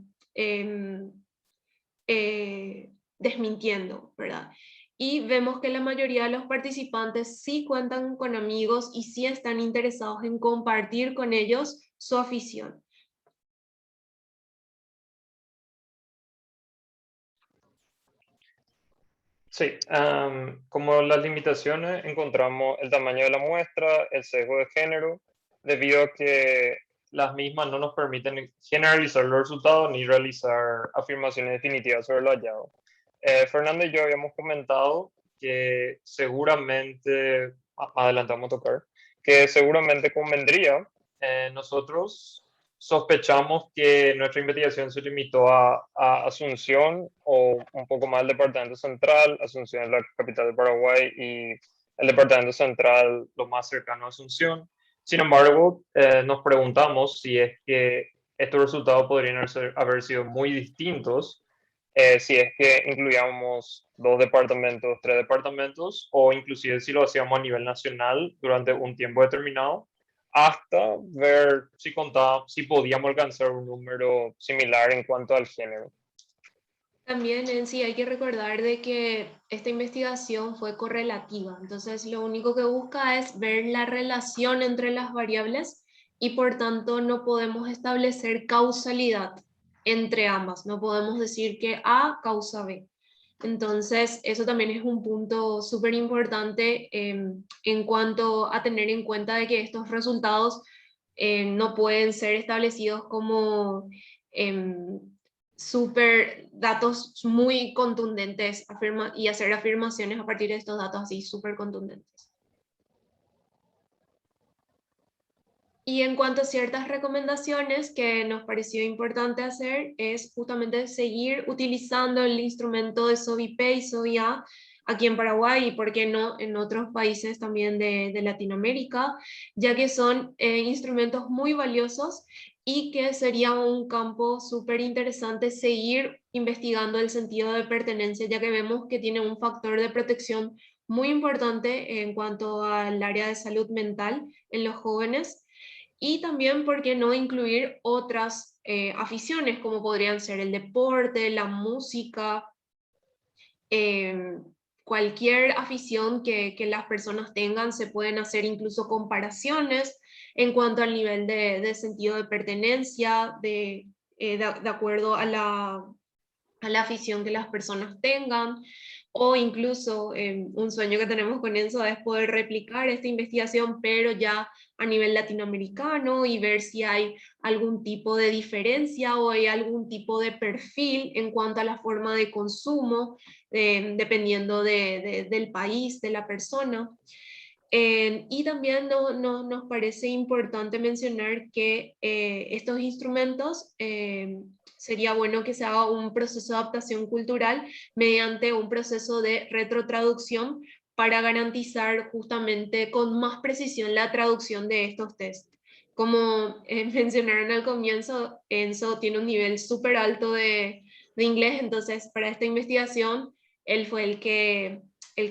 desmintiendo, ¿verdad? Y vemos que la mayoría de los participantes sí cuentan con amigos y sí están interesados en compartir con ellos su afición. Sí, como las limitaciones encontramos el tamaño de la muestra, el sesgo de género, debido a que las mismas no nos permiten generalizar los resultados ni realizar afirmaciones definitivas sobre lo hallado. Fernando y yo habíamos comentado que seguramente, adelantamos a tocar, que seguramente convendría, nosotros sospechamos que nuestra investigación se limitó a Asunción o un poco más al Departamento Central. Asunción es la capital de Paraguay y el Departamento Central lo más cercano a Asunción. Sin embargo, nos preguntamos si es que estos resultados podrían haber sido muy distintos si es que incluíamos 2 departamentos, 3 departamentos, o inclusive si lo hacíamos a nivel nacional durante un tiempo determinado, hasta ver si podíamos alcanzar un número similar en cuanto al género. También en sí hay que recordar de que esta investigación fue correlativa, entonces lo único que busca es ver la relación entre las variables, y por tanto no podemos establecer causalidad entre ambas, no podemos decir que A causa B. Entonces eso también es un punto súper importante en cuanto a tener en cuenta de que estos resultados no pueden ser establecidos como súper datos muy contundentes y hacer afirmaciones a partir de estos datos así súper contundentes. Y en cuanto a ciertas recomendaciones que nos pareció importante hacer, es justamente seguir utilizando el instrumento de SOBI-P y SOBI-A aquí en Paraguay y, por qué no, en otros países también de Latinoamérica, ya que son instrumentos muy valiosos y que sería un campo súper interesante seguir investigando el sentido de pertenencia, ya que vemos que tiene un factor de protección muy importante en cuanto al área de salud mental en los jóvenes. Y también, ¿por qué no incluir otras aficiones como podrían ser el deporte, la música, eh, cualquier afición que las personas tengan? Se pueden hacer incluso comparaciones en cuanto al nivel de sentido de pertenencia, de acuerdo a la afición que las personas tengan, o incluso un sueño que tenemos con Enzo es poder replicar esta investigación, pero ya a nivel latinoamericano y ver si hay algún tipo de diferencia o hay algún tipo de perfil en cuanto a la forma de consumo, dependiendo del país, de la persona. Y también nos parece importante mencionar que estos instrumentos sería bueno que se haga un proceso de adaptación cultural mediante un proceso de retrotraducción para garantizar justamente con más precisión la traducción de estos tests. Como mencionaron al comienzo, Enzo tiene un nivel súper alto de inglés, entonces para esta investigación él fue el que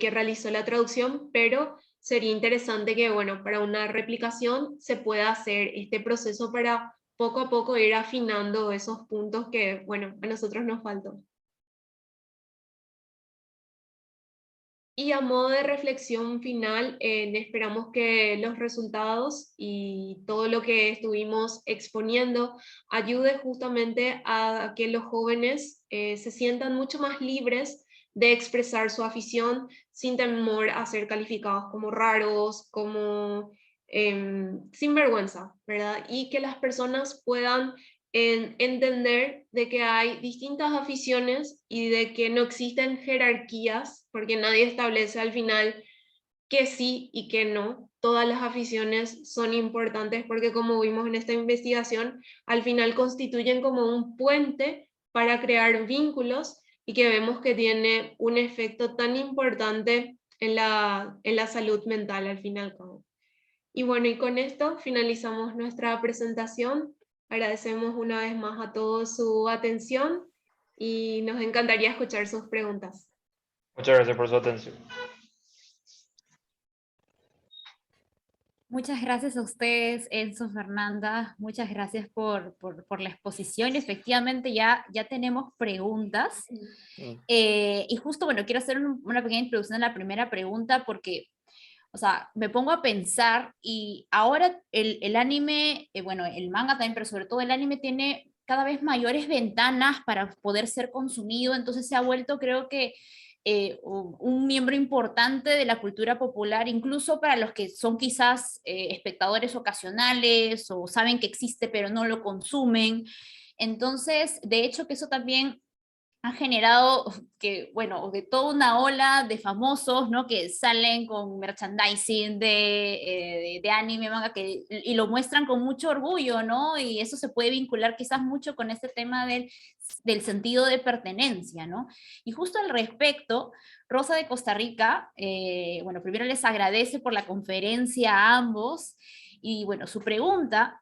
realizó la traducción, pero sería interesante que, bueno, para una replicación se pueda hacer este proceso para poco a poco ir afinando esos puntos que, bueno, a nosotros nos faltó. Y a modo de reflexión final, esperamos que los resultados y todo lo que estuvimos exponiendo ayude justamente a que los jóvenes se sientan mucho más libres de expresar su afición sin temor a ser calificados como raros, como sin vergüenza, ¿verdad? Y que las personas puedan entender de que hay distintas aficiones y de que no existen jerarquías, porque nadie establece al final que sí y que no. Todas las aficiones son importantes porque, como vimos en esta investigación, al final constituyen como un puente para crear vínculos y que vemos que tiene un efecto tan importante en la salud mental al fin y al cabo. Y bueno, y con esto finalizamos nuestra presentación. Agradecemos una vez más a todos su atención y nos encantaría escuchar sus preguntas. Muchas gracias por su atención. Muchas gracias a ustedes, Enzo, Fernanda. Muchas gracias por la exposición. Efectivamente, ya tenemos preguntas. Y justo, bueno, quiero hacer una pequeña introducción a la primera pregunta porque, o sea, me pongo a pensar y ahora el anime, bueno, el manga también, pero sobre todo el anime tiene cada vez mayores ventanas para poder ser consumido, entonces se ha vuelto, creo que, un miembro importante de la cultura popular, incluso para los que son quizás espectadores ocasionales o saben que existe pero no lo consumen. Entonces, de hecho que eso también ha generado que, bueno, de toda una ola de famosos, ¿no? Que salen con merchandising de anime, manga, y lo muestran con mucho orgullo, ¿no? Y eso se puede vincular quizás mucho con este tema del sentido de pertenencia, ¿no? Y justo al respecto, Rosa de Costa Rica, bueno, primero les agradece por la conferencia a ambos, y bueno, su pregunta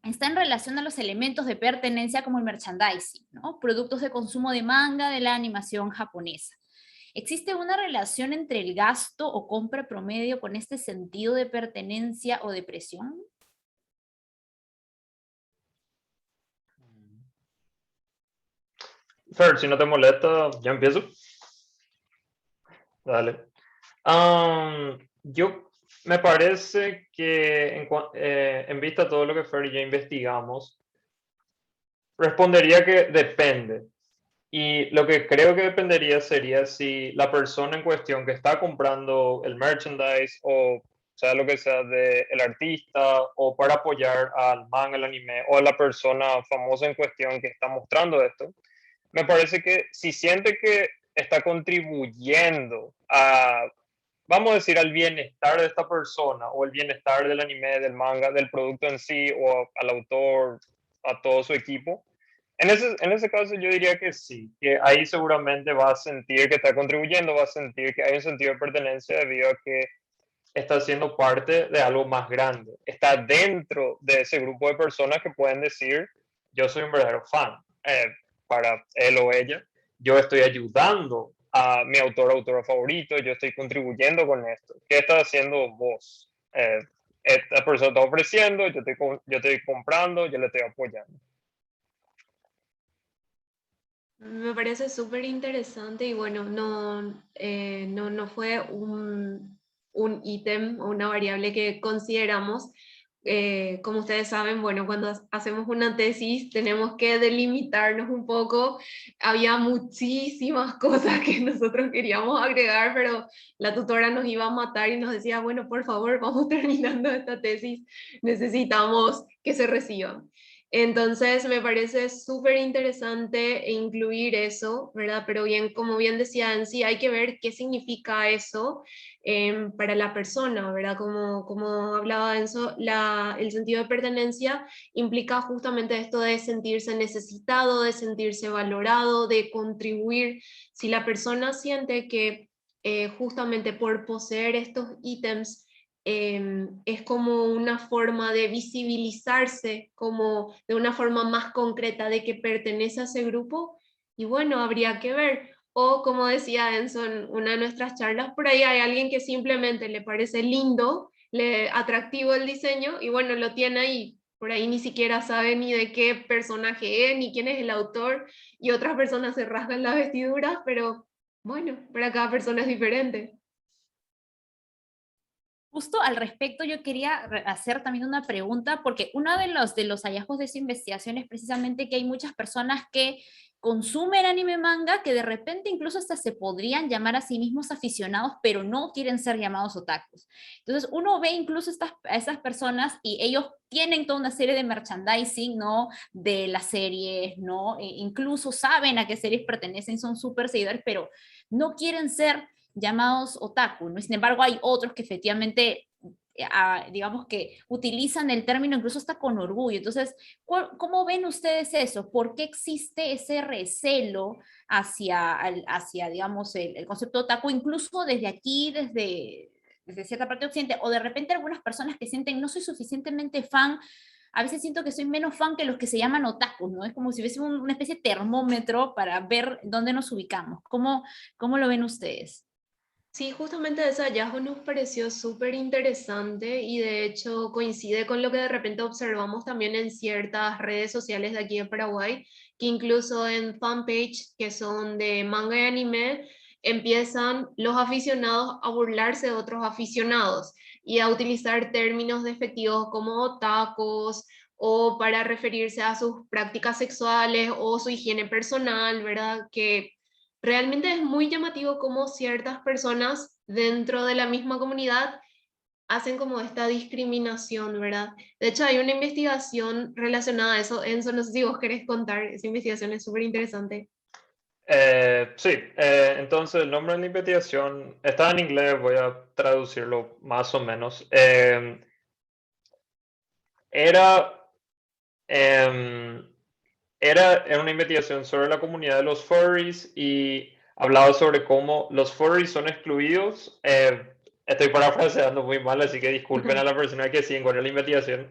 está en relación a los elementos de pertenencia como el merchandising, ¿no? Productos de consumo de manga de la animación japonesa. ¿Existe una relación entre el gasto o compra promedio con este sentido de pertenencia o de presión? Fer, si no te molesta, ya empiezo. Dale. Yo me parece que en vista de todo lo que Fer y yo investigamos, respondería que depende. Y lo que creo que dependería sería si la persona en cuestión que está comprando el merchandise o sea lo que sea del artista o para apoyar al manga, el anime o a la persona famosa en cuestión que está mostrando esto, me parece que si siente que está contribuyendo a vamos a decir, al bienestar de esta persona, o el bienestar del anime, del manga, del producto en sí, o al autor, a todo su equipo. En ese caso yo diría que sí, que ahí seguramente va a sentir que está contribuyendo, va a sentir que hay un sentido de pertenencia debido a que está siendo parte de algo más grande. Está dentro de ese grupo de personas que pueden decir, yo soy un verdadero fan para él o ella. Yo estoy ayudando a mi autor o autora favorito, yo estoy contribuyendo con esto. ¿Qué estás haciendo vos? Esta persona está ofreciendo, yo estoy comprando, yo le estoy apoyando. Me parece súper interesante y bueno, no fue un ítem o una variable que consideramos. Como ustedes saben, bueno, cuando hacemos una tesis tenemos que delimitarnos un poco. Había muchísimas cosas que nosotros queríamos agregar, pero la tutora nos iba a matar y nos decía, bueno, por favor, vamos terminando esta tesis, necesitamos que se reciban. Entonces me parece súper interesante incluir eso, ¿verdad? Pero bien, como bien decía Ansi, hay que ver qué significa eso para la persona, ¿verdad? Como hablaba Enzo, el sentido de pertenencia implica justamente esto de sentirse necesitado, de sentirse valorado, de contribuir. Si la persona siente que justamente por poseer estos ítems, es como una forma de visibilizarse, como de una forma más concreta de que pertenece a ese grupo, y bueno, habría que ver. O como decía Enzo en una de nuestras charlas, por ahí hay alguien que simplemente le parece lindo, atractivo el diseño, y bueno, lo tiene ahí. Por ahí ni siquiera sabe ni de qué personaje es, ni quién es el autor, y otras personas se rasgan las vestiduras, pero bueno, para cada persona es diferente. Justo al respecto, yo quería hacer también una pregunta, porque uno de los hallazgos de esa investigación es precisamente que hay muchas personas que consumen anime manga que de repente incluso hasta se podrían llamar a sí mismos aficionados, pero no quieren ser llamados otakus. Entonces uno ve incluso a esas personas y ellos tienen toda una serie de merchandising, ¿no? De las series, ¿no? Incluso saben a qué series pertenecen, son súper seguidores, pero no quieren ser llamados otaku, ¿no? Sin embargo, hay otros que efectivamente, digamos que utilizan el término incluso hasta con orgullo. Entonces, ¿cómo ven ustedes eso? ¿Por qué existe ese recelo hacia digamos, el concepto otaku, incluso desde aquí, desde cierta parte de Occidente, o de repente algunas personas que sienten no soy suficientemente fan? A veces siento que soy menos fan que los que se llaman otakus, ¿no? Es como si hubiese una especie de termómetro para ver dónde nos ubicamos. ¿Cómo lo ven ustedes? Sí, justamente ese hallazgo nos pareció súper interesante y de hecho coincide con lo que de repente observamos también en ciertas redes sociales de aquí de Paraguay, que incluso en fanpage que son de manga y anime, empiezan los aficionados a burlarse de otros aficionados y a utilizar términos despectivos como otakus o para referirse a sus prácticas sexuales o su higiene personal, ¿verdad? Que realmente es muy llamativo cómo ciertas personas dentro de la misma comunidad hacen como esta discriminación, ¿verdad? De hecho, hay una investigación relacionada a eso. Enzo, no sé si vos querés contar, esa investigación es súper interesante. Sí, entonces el nombre de la investigación está en inglés, voy a traducirlo más o menos. Era, em, era una investigación sobre la comunidad de los furries y hablaba sobre cómo los furries son excluidos. Estoy parafraseando muy mal, así que disculpen a la persona que sí encontró la investigación.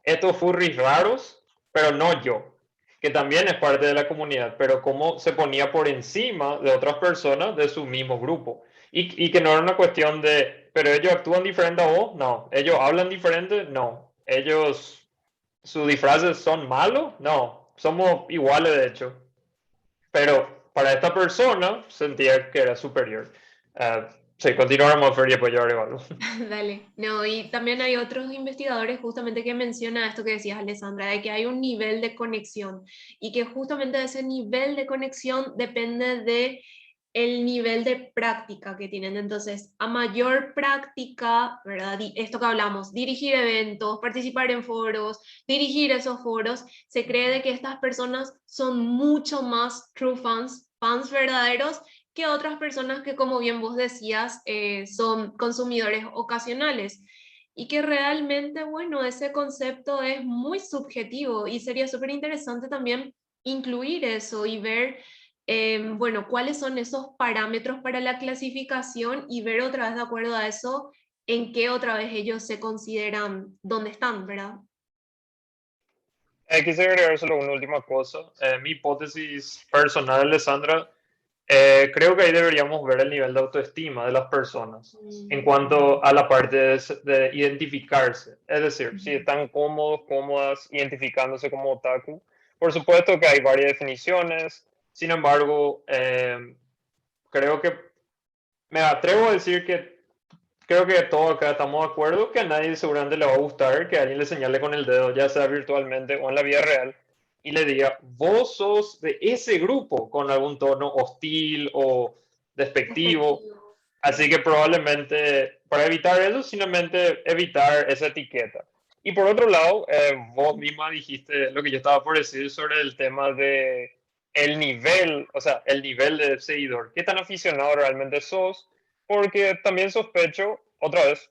Estos furries raros, pero no yo, que también es parte de la comunidad, pero cómo se ponía por encima de otras personas de su mismo grupo. Y que no era una cuestión de, pero ellos actúan diferente a vos, no. Ellos hablan diferente, no. Ellos, sus disfraces son malos, no. Somos iguales, de hecho. Pero para esta persona sentía que era superior. Sí, continuamos, Fer, y después yo agrego algo. Dale, no, y también hay otros investigadores justamente que mencionan esto que decías, Alessandra, de que hay un nivel de conexión y que justamente ese nivel de conexión depende de el nivel de práctica que tienen. Entonces, a mayor práctica, ¿verdad? Esto que hablamos, dirigir eventos, participar en foros, dirigir esos foros, se cree de que estas personas son mucho más true fans, fans verdaderos, que otras personas que, como bien vos decías, son consumidores ocasionales. Y que realmente, bueno, ese concepto es muy subjetivo y sería súper interesante también incluir eso y ver, bueno, cuáles son esos parámetros para la clasificación y ver otra vez de acuerdo a eso en qué otra vez ellos se consideran dónde están, ¿verdad? Quisiera agregar solo una última cosa. Mi hipótesis personal, Alessandra, creo que ahí deberíamos ver el nivel de autoestima de las personas en cuanto a la parte de identificarse. Es decir, si están cómodos, cómodas identificándose como otaku. Por supuesto que hay varias definiciones, sin embargo, creo que me atrevo a decir que creo que todos acá estamos de acuerdo que a nadie seguramente le va a gustar que alguien le señale con el dedo, ya sea virtualmente o en la vida real, y le diga, vos sos de ese grupo, con algún tono hostil o despectivo. Así que probablemente para evitar eso, simplemente evitar esa etiqueta. Y por otro lado, vos misma dijiste lo que yo estaba por decir sobre el tema de el nivel, o sea, el nivel de seguidor. ¿Qué tan aficionado realmente sos? Porque también sospecho, otra vez,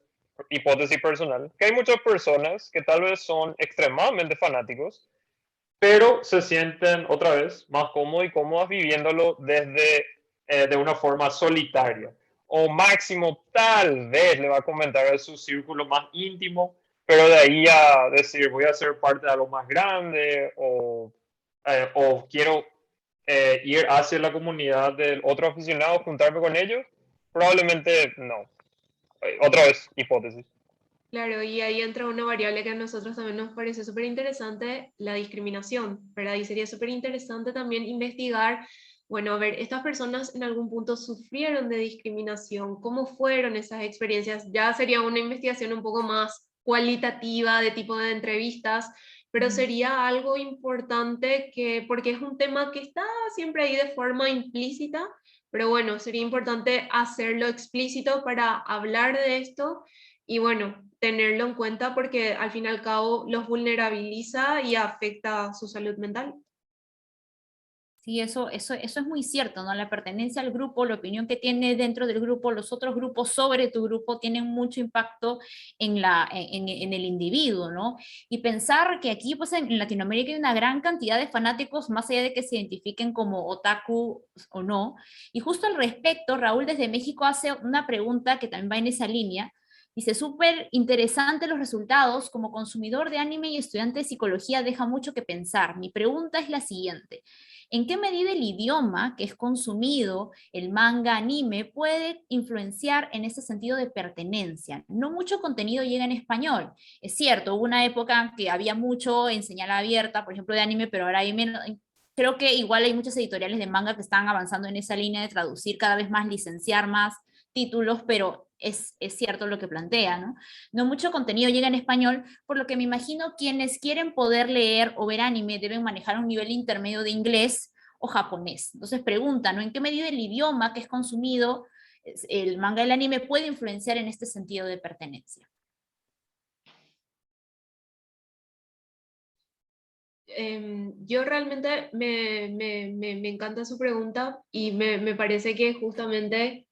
hipótesis personal, que hay muchas personas que tal vez son extremadamente fanáticos, pero se sienten otra vez más cómodos y cómodas viviéndolo desde de una forma solitaria. O máximo tal vez le va a comentar a su círculo más íntimo, pero de ahí a decir voy a ser parte de algo más grande o quiero ir hacia la comunidad de otros aficionados, juntarme con ellos, probablemente no. Otra vez, hipótesis. Claro, y ahí entra una variable que a nosotros también nos parece súper interesante, la discriminación, ¿verdad? Y sería súper interesante también investigar, bueno, a ver, estas personas en algún punto sufrieron de discriminación, ¿cómo fueron esas experiencias? Ya sería una investigación un poco más cualitativa, de tipo de entrevistas, pero sería algo importante que, porque es un tema que está siempre ahí de forma implícita, pero bueno, sería importante hacerlo explícito para hablar de esto y bueno, tenerlo en cuenta porque al fin y al cabo los vulnerabiliza y afecta su salud mental. Sí, eso es muy cierto, ¿no? La pertenencia al grupo, la opinión que tiene dentro del grupo, los otros grupos sobre tu grupo tienen mucho impacto en el individuo, ¿no? Y pensar que aquí, pues en Latinoamérica hay una gran cantidad de fanáticos, más allá de que se identifiquen como otaku o no. Y justo al respecto, Raúl desde México hace una pregunta que también va en esa línea. Dice, súper interesante los resultados. Como consumidor de anime y estudiante de psicología deja mucho que pensar. Mi pregunta es la siguiente. ¿En qué medida el idioma que es consumido, el manga, anime, puede influenciar en ese sentido de pertenencia? No mucho contenido llega en español. Es cierto, hubo una época que había mucho en señal abierta, por ejemplo, de anime, pero ahora hay menos. Creo que igual hay muchas editoriales de manga que están avanzando en esa línea de traducir cada vez más, licenciar más títulos, pero es cierto lo que plantea, ¿no? No mucho contenido llega en español, por lo que me imagino quienes quieren poder leer o ver anime deben manejar un nivel intermedio de inglés o japonés. Entonces pregunta, ¿no? ¿En qué medida el idioma que es consumido, el manga y el anime, puede influenciar en este sentido de pertenencia? Yo realmente me encanta su pregunta y me parece que justamente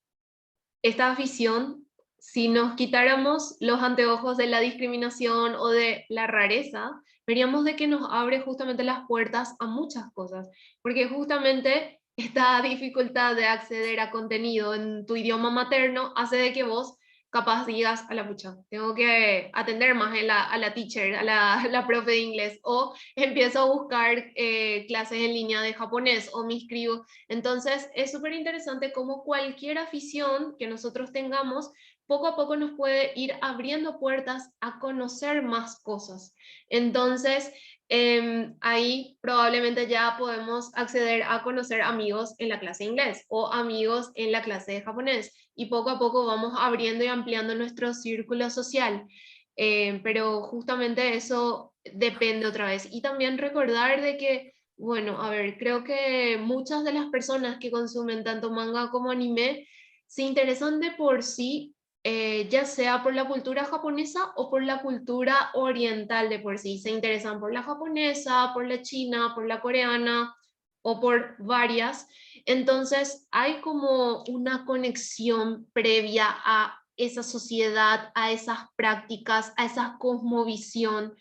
esta afición, si nos quitáramos los anteojos de la discriminación o de la rareza, veríamos de que nos abre justamente las puertas a muchas cosas, porque justamente esta dificultad de acceder a contenido en tu idioma materno hace de que vos capaz digas, a la pucha, tengo que atender más a la teacher, la profe de inglés, o empiezo a buscar clases en línea de japonés, o me inscribo. Entonces, es súper interesante cómo cualquier afición que nosotros tengamos, poco a poco nos puede ir abriendo puertas a conocer más cosas. Entonces, ahí probablemente ya podemos acceder a conocer amigos en la clase de inglés o amigos en la clase de japonés y poco a poco vamos abriendo y ampliando nuestro círculo social. Pero justamente eso depende otra vez. Y también recordar de que, bueno, a ver, creo que muchas de las personas que consumen tanto manga como anime se interesan de por sí, ya sea por la cultura japonesa o por la cultura oriental de por sí. Se interesan por la japonesa, por la china, por la coreana o por varias. Entonces hay como una conexión previa a esa sociedad, a esas prácticas, a esa cosmovisión.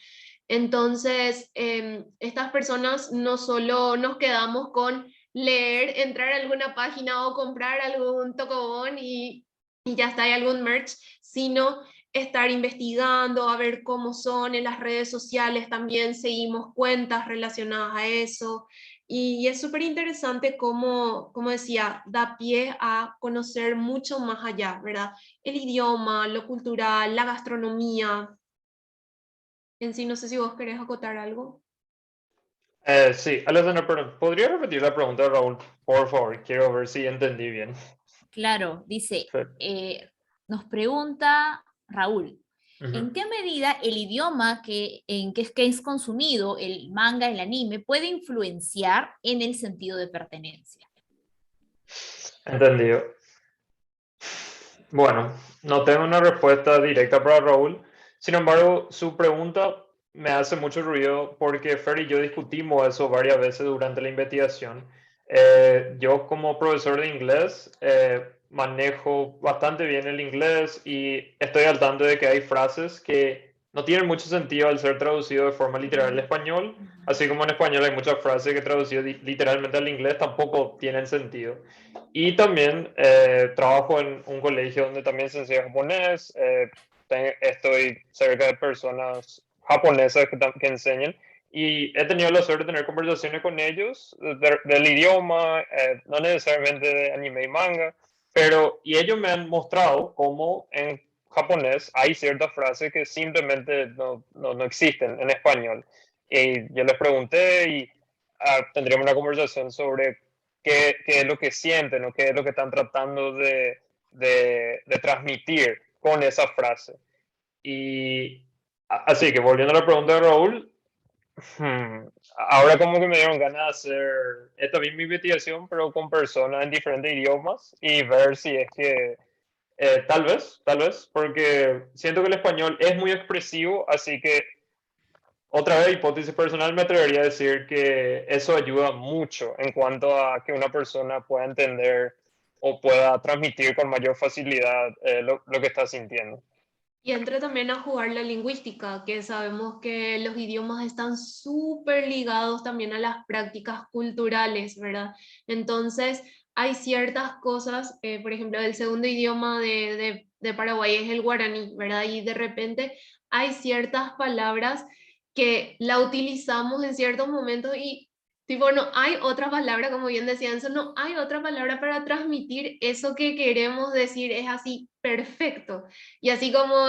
Entonces, estas personas no solo nos quedamos con leer, entrar a alguna página o comprar algún tocobón y ya está, hay algún merch, sino estar investigando, a ver cómo son en las redes sociales, también seguimos cuentas relacionadas a eso. Y es súper interesante cómo, como decía, da pie a conocer mucho más allá, ¿verdad? El idioma, lo cultural, la gastronomía. En sí, no sé si vos querés acotar algo. Sí, Alessandra, perdón, ¿podría repetir la pregunta de Raúl? Por favor, quiero ver si entendí bien. Claro, dice, Sí. nos pregunta Raúl, Ujú. ¿en qué medida el idioma que es consumido, el manga, el anime, puede influenciar en el sentido de pertenencia? Entendido. Bueno, no tengo una respuesta directa para Raúl. Sin embargo, su pregunta me hace mucho ruido porque Fer y yo discutimos eso varias veces durante la investigación. Yo como profesor de inglés manejo bastante bien el inglés y estoy al tanto de que hay frases que no tienen mucho sentido al ser traducido de forma literal al español, así como en español hay muchas frases que traducido literalmente al inglés tampoco tienen sentido. Y también trabajo en un colegio donde también se enseña japonés. Estoy cerca de personas japonesas que enseñan y he tenido la suerte de tener conversaciones con ellos del idioma, no necesariamente de anime y manga, pero y ellos me han mostrado cómo en japonés hay ciertas frases que simplemente no existen en español. Y yo les pregunté y tendríamos una conversación sobre qué es lo que sienten o qué es lo que están tratando de transmitir con esa frase. Y así que volviendo a la pregunta de Raúl, ahora como que me dieron ganas de hacer esta misma investigación, pero con personas en diferentes idiomas y ver si es que tal vez, porque siento que el español es muy expresivo, así que otra vez, hipótesis personal, me atrevería a decir que eso ayuda mucho en cuanto a que una persona pueda entender o pueda transmitir con mayor facilidad lo que está sintiendo. Y entra también a jugar la lingüística, que sabemos que los idiomas están súper ligados también a las prácticas culturales, ¿verdad? Entonces, hay ciertas cosas, por ejemplo, el segundo idioma de Paraguay es el guaraní, ¿verdad? Y de repente hay ciertas palabras que la utilizamos en ciertos momentos y tipo, no hay otra palabra, como bien decía Enzo, no hay otra palabra para transmitir eso que queremos decir, es así perfecto. Y así como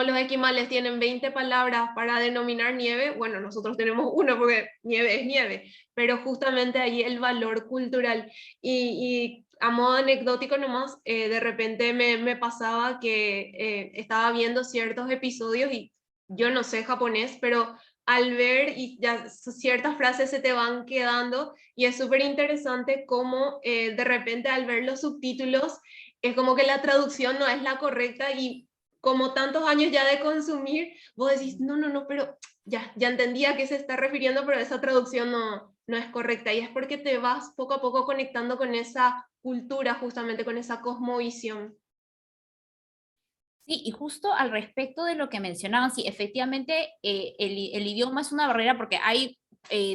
los esquimales tienen 20 palabras para denominar nieve, bueno, nosotros tenemos uno porque nieve es nieve, pero justamente ahí el valor cultural. Y a modo anecdótico nomás, de repente me pasaba que estaba viendo ciertos episodios y yo no sé japonés, pero al ver y ya ciertas frases se te van quedando y es súper interesante cómo de repente al ver los subtítulos es como que la traducción no es la correcta y como tantos años ya de consumir, vos decís, no, pero ya entendía a qué se está refiriendo, pero esa traducción no es correcta. Y es porque te vas poco a poco conectando con esa cultura, justamente con esa cosmovisión. Sí, y justo al respecto de lo que mencionaban, sí, efectivamente el idioma es una barrera porque hay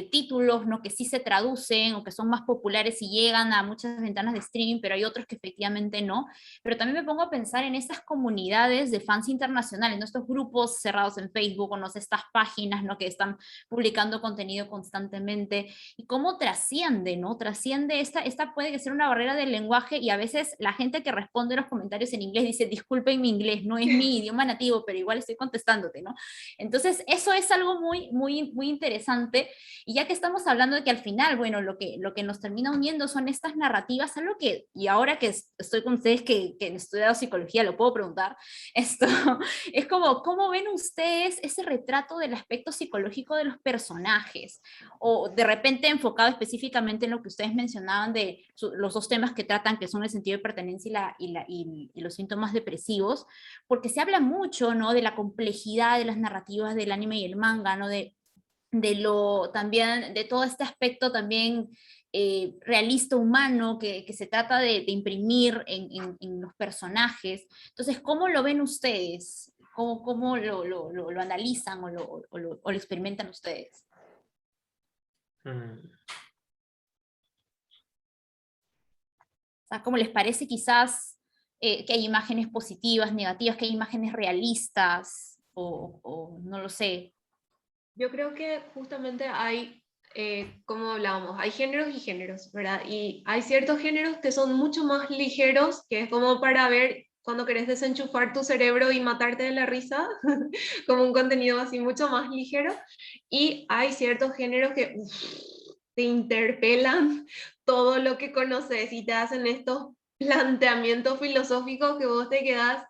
títulos, ¿no?, que sí se traducen o que son más populares y llegan a muchas ventanas de streaming, pero hay otros que efectivamente no. Pero también me pongo a pensar en estas comunidades de fans internacionales, ¿no?, estos grupos cerrados en Facebook, o no sé, estas páginas, ¿no?, que están publicando contenido constantemente, y cómo trasciende, ¿no? Trasciende, esta puede ser una barrera del lenguaje, y a veces la gente que responde los comentarios en inglés dice, disculpen mi inglés, no es mi idioma nativo, pero igual estoy contestándote, ¿no? Entonces, eso es algo muy interesante. Y ya que estamos hablando de que al final, bueno, lo que nos termina uniendo son estas narrativas, algo que, y ahora que estoy con ustedes que han estudiado psicología, lo puedo preguntar, esto es como, ¿cómo ven ustedes ese retrato del aspecto psicológico de los personajes? O de repente enfocado específicamente en lo que ustedes mencionaban de los dos temas que tratan, que son el sentido de pertenencia y los síntomas depresivos, porque se habla mucho, ¿no?, de la complejidad de las narrativas del anime y el manga, ¿no?, también de todo este aspecto también realista humano que se trata de imprimir en los personajes. Entonces, ¿cómo lo ven ustedes? ¿Cómo lo analizan o lo experimentan ustedes? O sea, ¿cómo les parece quizás que hay imágenes positivas, negativas, que hay imágenes realistas, o no lo sé? Yo creo que justamente hay, como hablábamos, hay géneros y géneros, ¿verdad? Y hay ciertos géneros que son mucho más ligeros, que es como para ver cuando querés desenchufar tu cerebro y matarte de la risa, como un contenido así mucho más ligero. Y hay ciertos géneros que te interpelan todo lo que conoces y te hacen estos planteamientos filosóficos que vos te quedás,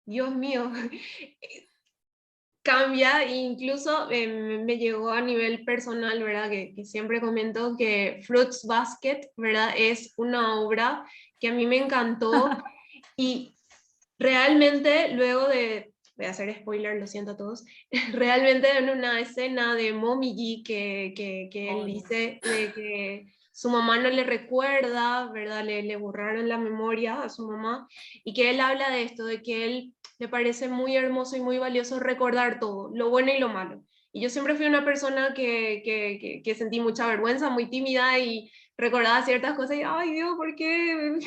Dios mío, cambia, e incluso me llegó a nivel personal, ¿verdad? Que siempre comento que Fruits Basket, ¿verdad? Es una obra que a mí me encantó y realmente luego de, voy a hacer spoiler, lo siento a todos, realmente en una escena de Mommy G que él dice de que su mamá no le recuerda, ¿verdad? Le borraron la memoria a su mamá y que él habla de esto, de que él le parece muy hermoso y muy valioso recordar todo, lo bueno y lo malo. Y yo siempre fui una persona que sentí mucha vergüenza, muy tímida y recordaba ciertas cosas y, ay Dios, ¿por qué?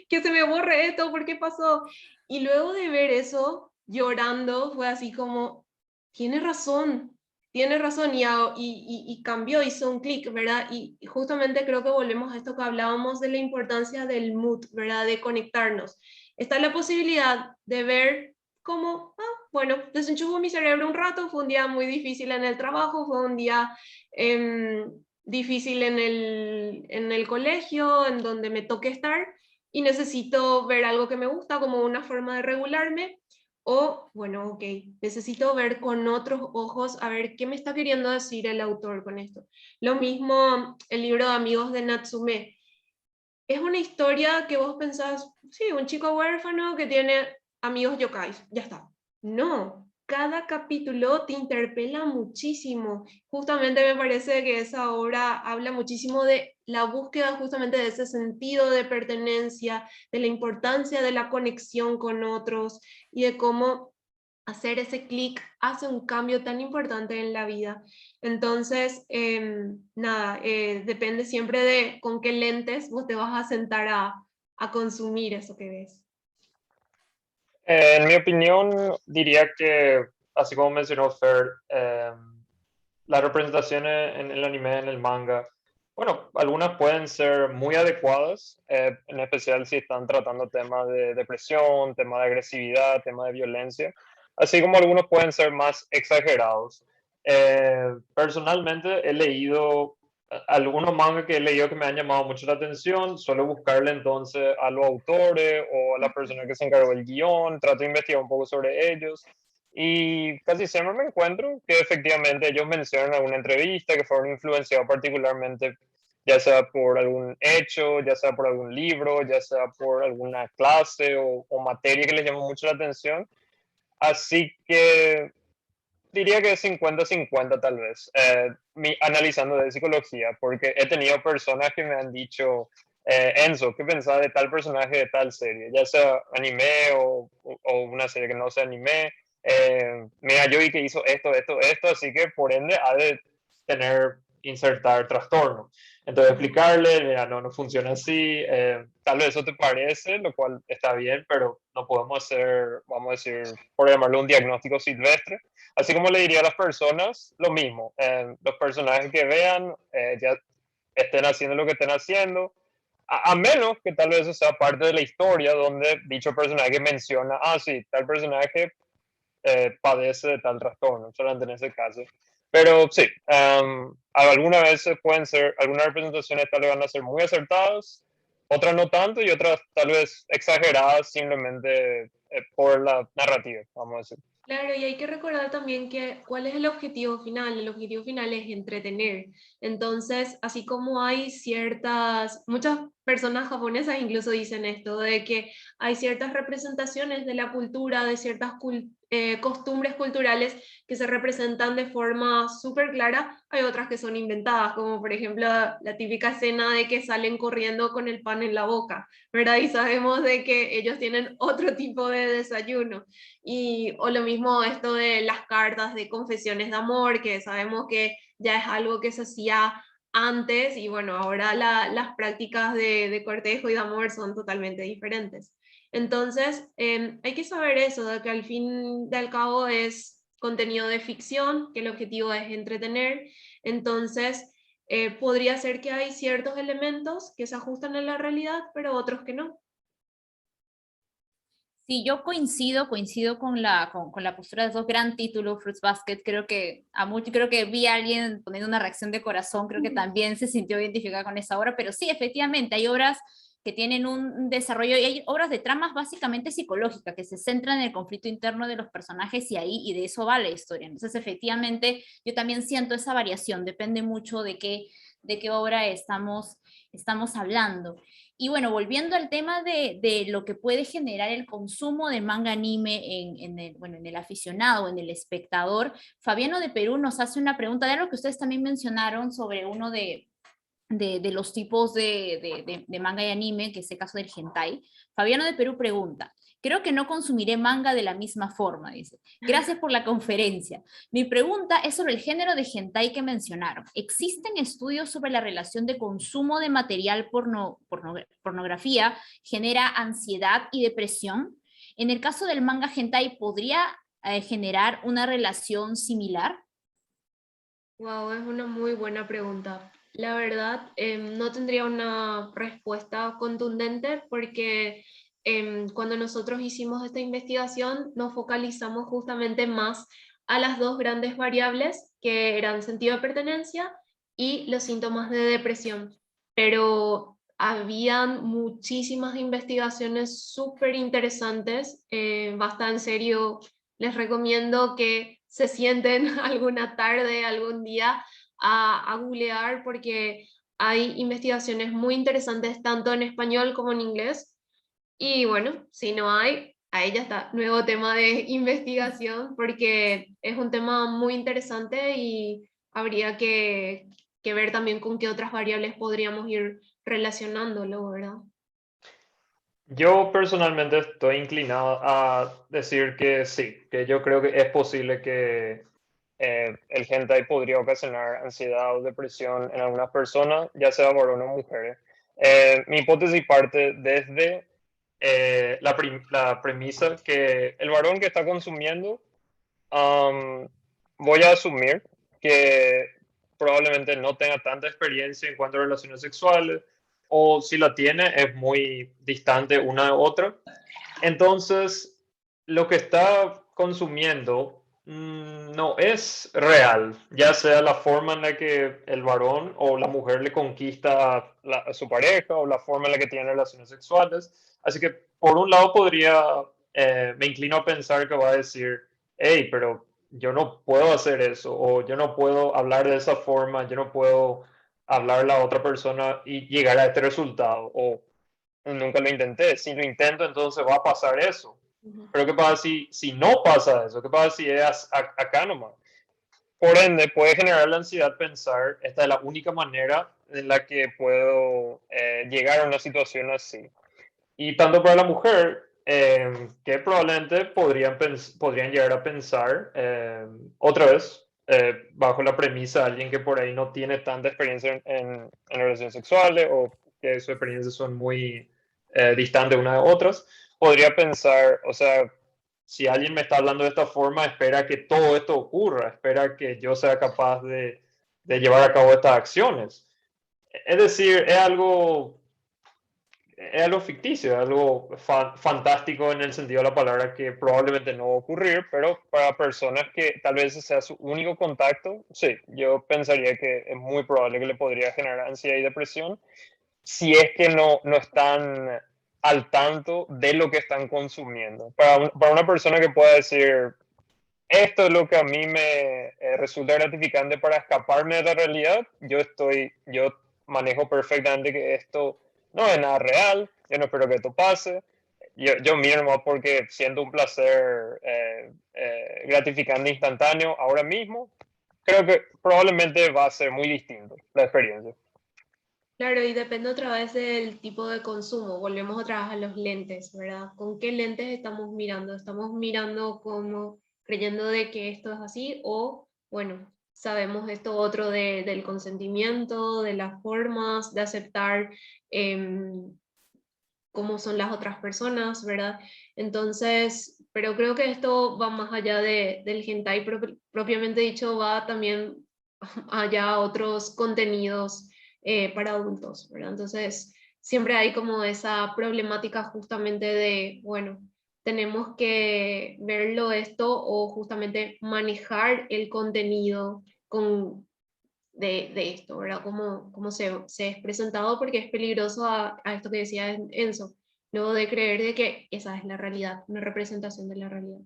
Que se me borre esto, ¿por qué pasó? Y luego de ver eso, llorando, fue así como, tiene razón, y cambió, hizo un clic, ¿verdad? Y justamente creo que volvemos a esto que hablábamos de la importancia del mood, ¿verdad? De conectarnos. Está la posibilidad de ver cómo, bueno, desenchufo mi cerebro un rato, fue un día muy difícil en el trabajo, fue un día difícil en el colegio, en donde me toque estar, y necesito ver algo que me gusta como una forma de regularme, o, bueno, ok, necesito ver con otros ojos a ver qué me está queriendo decir el autor con esto. Lo mismo el libro de Amigos de Natsume. Es una historia que vos pensás, sí, un chico huérfano que tiene amigos yokais, ya está. No, cada capítulo te interpela muchísimo. Justamente me parece que esa obra habla muchísimo de la búsqueda justamente de ese sentido de pertenencia, de la importancia de la conexión con otros y de cómo hacer ese clic hace un cambio tan importante en la vida. Entonces, nada, depende siempre de con qué lentes vos te vas a sentar a consumir eso que ves. En mi opinión, diría que, así como mencionó Fer, las representaciones en el anime, en el manga, bueno, algunas pueden ser muy adecuadas, en especial si están tratando temas de depresión, temas de agresividad, temas de violencia, así como algunos pueden ser más exagerados. Personalmente he leído algunos mangas que he leído que me han llamado mucho la atención, suelo buscarle entonces a los autores o a la persona que se encargó del guión, trato de investigar un poco sobre ellos. Y casi siempre me encuentro que efectivamente ellos mencionan en alguna entrevista que fueron influenciados particularmente, ya sea por algún hecho, ya sea por algún libro, ya sea por alguna clase o materia que les llamó mucho la atención. Así que diría que es 50-50 tal vez, analizando de psicología, porque he tenido personas que me han dicho, Enzo, ¿qué pensás de tal personaje de tal serie? Ya sea anime o una serie que no sea anime. Mira, yo vi que hizo esto, así que por ende ha de insertar trastorno. Entonces explicarle, mira, no funciona así, tal vez eso te parece, lo cual está bien, pero no podemos hacer, vamos a decir, por llamarlo un diagnóstico silvestre. Así como le diría a las personas, lo mismo, los personajes que vean, ya estén haciendo lo que estén haciendo, a menos que tal vez eso sea parte de la historia donde dicho personaje menciona, sí, tal personaje padece de tal trastorno, solamente en ese caso. Pero sí, algunas veces pueden ser, algunas representaciones tal vez van a ser muy acertadas, otras no tanto y otras tal vez exageradas simplemente por la narrativa, vamos a decir. Claro, y hay que recordar también que cuál es el objetivo final. El objetivo final es entretener. Entonces, así como hay muchas personas japonesas incluso dicen esto, de que hay ciertas representaciones de la cultura, de ciertas costumbres culturales que se representan de forma súper clara, hay otras que son inventadas, como por ejemplo la típica escena de que salen corriendo con el pan en la boca, ¿verdad? Y sabemos de que ellos tienen otro tipo de desayuno. O lo mismo esto de las cartas de confesiones de amor, que sabemos que ya es algo que se hacía antes y bueno, ahora las prácticas de cortejo y de amor son totalmente diferentes. Entonces, hay que saber eso, de que al fin y al cabo es contenido de ficción, que el objetivo es entretener. Entonces, podría ser que hay ciertos elementos que se ajustan a la realidad, pero otros que no. Sí, yo coincido con la postura de esos gran títulos, Fruits Basket. Creo que vi a alguien poniendo una reacción de corazón, creo que también se sintió identificada con esa obra, pero sí, efectivamente, hay obras que tienen un desarrollo, y hay obras de tramas básicamente psicológicas, que se centran en el conflicto interno de los personajes y de eso va la historia. Entonces, efectivamente, yo también siento esa variación, depende mucho de qué obra estamos hablando. Y bueno, volviendo al tema de lo que puede generar el consumo de manga anime en el aficionado, en el espectador, Fabiano de Perú nos hace una pregunta de algo que ustedes también mencionaron sobre uno de los tipos de manga y anime, que es el caso del hentai. Fabiano de Perú pregunta: creo que no consumiré manga de la misma forma, dice. Gracias por la conferencia. Mi pregunta es sobre el género de hentai que mencionaron. ¿Existen estudios sobre la relación de consumo de material pornografía genera ansiedad y depresión? En el caso del manga hentai, ¿podría generar una relación similar? Wow, es una muy buena pregunta. La verdad, no tendría una respuesta contundente porque cuando nosotros hicimos esta investigación nos focalizamos justamente más a las dos grandes variables que eran sentido de pertenencia y los síntomas de depresión. Pero habían muchísimas investigaciones súper interesantes. Basta en serio, les recomiendo que se sienten alguna tarde, algún día a googlear porque hay investigaciones muy interesantes tanto en español como en inglés. Y bueno, si no hay, ahí ya está, nuevo tema de investigación porque es un tema muy interesante y habría que ver también con qué otras variables podríamos ir relacionándolo, ¿verdad? Yo personalmente estoy inclinado a decir que sí, que yo creo que es posible que el hentai podría ocasionar ansiedad o depresión en algunas personas, ya sea varones o mujeres. Mi hipótesis parte desde la premisa que el varón que está consumiendo, voy a asumir que probablemente no tenga tanta experiencia en cuanto a relaciones sexuales, o si la tiene es muy distante una de otra. Entonces, lo que está consumiendo no es real, ya sea la forma en la que el varón o la mujer le conquista a su pareja o la forma en la que tiene relaciones sexuales. Así que, por un lado, me inclino a pensar que va a decir, hey, pero yo no puedo hacer eso, o yo no puedo hablar de esa forma, yo no puedo hablarle a otra persona y llegar a este resultado, o nunca lo intenté. Si lo intento, entonces va a pasar eso. Pero ¿qué pasa si no pasa eso? ¿Qué pasa si es acá nomás? Por ende, puede generar la ansiedad pensar, esta es la única manera en la que puedo llegar a una situación así. Y tanto para la mujer, que probablemente podrían llegar a pensar, otra vez, bajo la premisa de alguien que por ahí no tiene tanta experiencia en relaciones sexuales o que sus experiencias son muy distantes unas de otras, podría pensar, o sea, si alguien me está hablando de esta forma, espera que todo esto ocurra, espera que yo sea capaz de llevar a cabo estas acciones. Es decir, es algo ficticio, algo fantástico en el sentido de la palabra que probablemente no va a ocurrir, pero para personas que tal vez ese sea su único contacto, sí, yo pensaría que es muy probable que le podría generar ansiedad y depresión si es que no están al tanto de lo que están consumiendo. Para una persona que pueda decir, esto es lo que a mí me resulta gratificante para escaparme de la realidad, yo manejo perfectamente que esto no es nada real, yo no espero que esto pase, yo miro porque siento un placer gratificante, instantáneo, ahora mismo. Creo que probablemente va a ser muy distinto la experiencia. Claro, y depende otra vez del tipo de consumo. Volvemos otra vez a los lentes, ¿verdad? ¿Con qué lentes estamos mirando? ¿Estamos mirando como creyendo de que esto es así? O, bueno, sabemos esto otro del consentimiento, de las formas, de aceptar cómo son las otras personas, ¿verdad? Entonces, pero creo que esto va más allá del hentai propiamente dicho, va también allá a otros contenidos para adultos, ¿verdad? Entonces, siempre hay como esa problemática justamente de, bueno, tenemos que verlo esto o justamente manejar el contenido de esto, ¿verdad? Cómo se es presentado, porque es peligroso a esto que decía Enzo, luego de creer de que esa es la realidad, una representación de la realidad.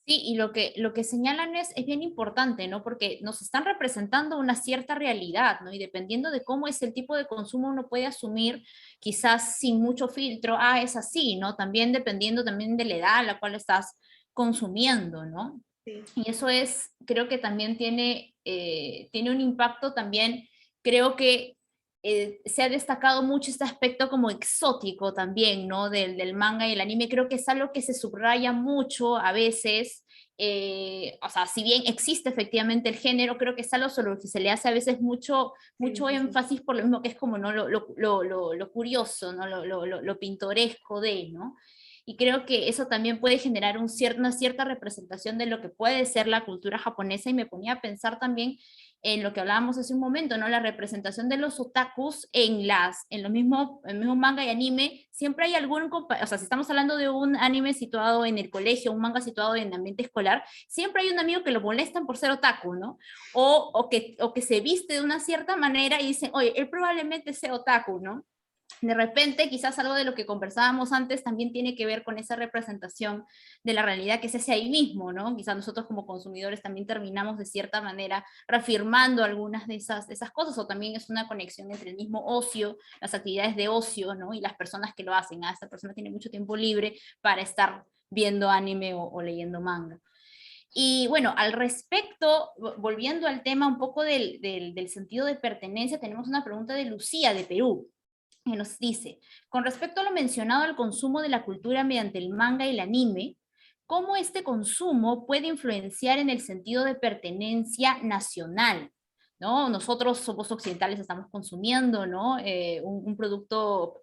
Sí, y lo que señalan es bien importante, ¿no? Porque nos están representando una cierta realidad, ¿no? Y dependiendo de cómo es el tipo de consumo, uno puede asumir, quizás sin mucho filtro, es así, ¿no? También dependiendo también de la edad a la cual estás consumiendo, ¿no? Sí. Y eso creo que también tiene un impacto también, creo que se ha destacado mucho este aspecto como exótico también, ¿no? Del manga y el anime, creo que es algo que se subraya mucho a veces, o sea, si bien existe efectivamente el género, creo que es algo sobre lo que se le hace a veces mucho Sí. énfasis por lo mismo que es como, ¿no? Lo curioso, ¿no? Lo pintoresco de, ¿no? Y creo que eso también puede generar una cierta representación de lo que puede ser la cultura japonesa, y me ponía a pensar también en lo que hablábamos hace un momento, ¿no? La representación de los otakus en los mismos manga y anime, siempre hay o sea, si estamos hablando de un anime situado en el colegio, un manga situado en el ambiente escolar, siempre hay un amigo que lo molestan por ser otaku, ¿no? O que se viste de una cierta manera y dicen, oye, él probablemente sea otaku, ¿no? De repente, quizás algo de lo que conversábamos antes también tiene que ver con esa representación de la realidad que se hace ahí mismo, ¿no? Quizás nosotros como consumidores también terminamos de cierta manera reafirmando algunas de esas cosas, o también es una conexión entre el mismo ocio, las actividades de ocio, ¿no? Y las personas que lo hacen. Esta persona tiene mucho tiempo libre para estar viendo anime o leyendo manga. Y bueno, al respecto, volviendo al tema un poco del sentido de pertenencia, tenemos una pregunta de Lucía de Perú, que nos dice, con respecto a lo mencionado al consumo de la cultura mediante el manga y el anime, ¿cómo este consumo puede influenciar en el sentido de pertenencia nacional? ¿No? Nosotros somos occidentales, estamos consumiendo, ¿no? Un producto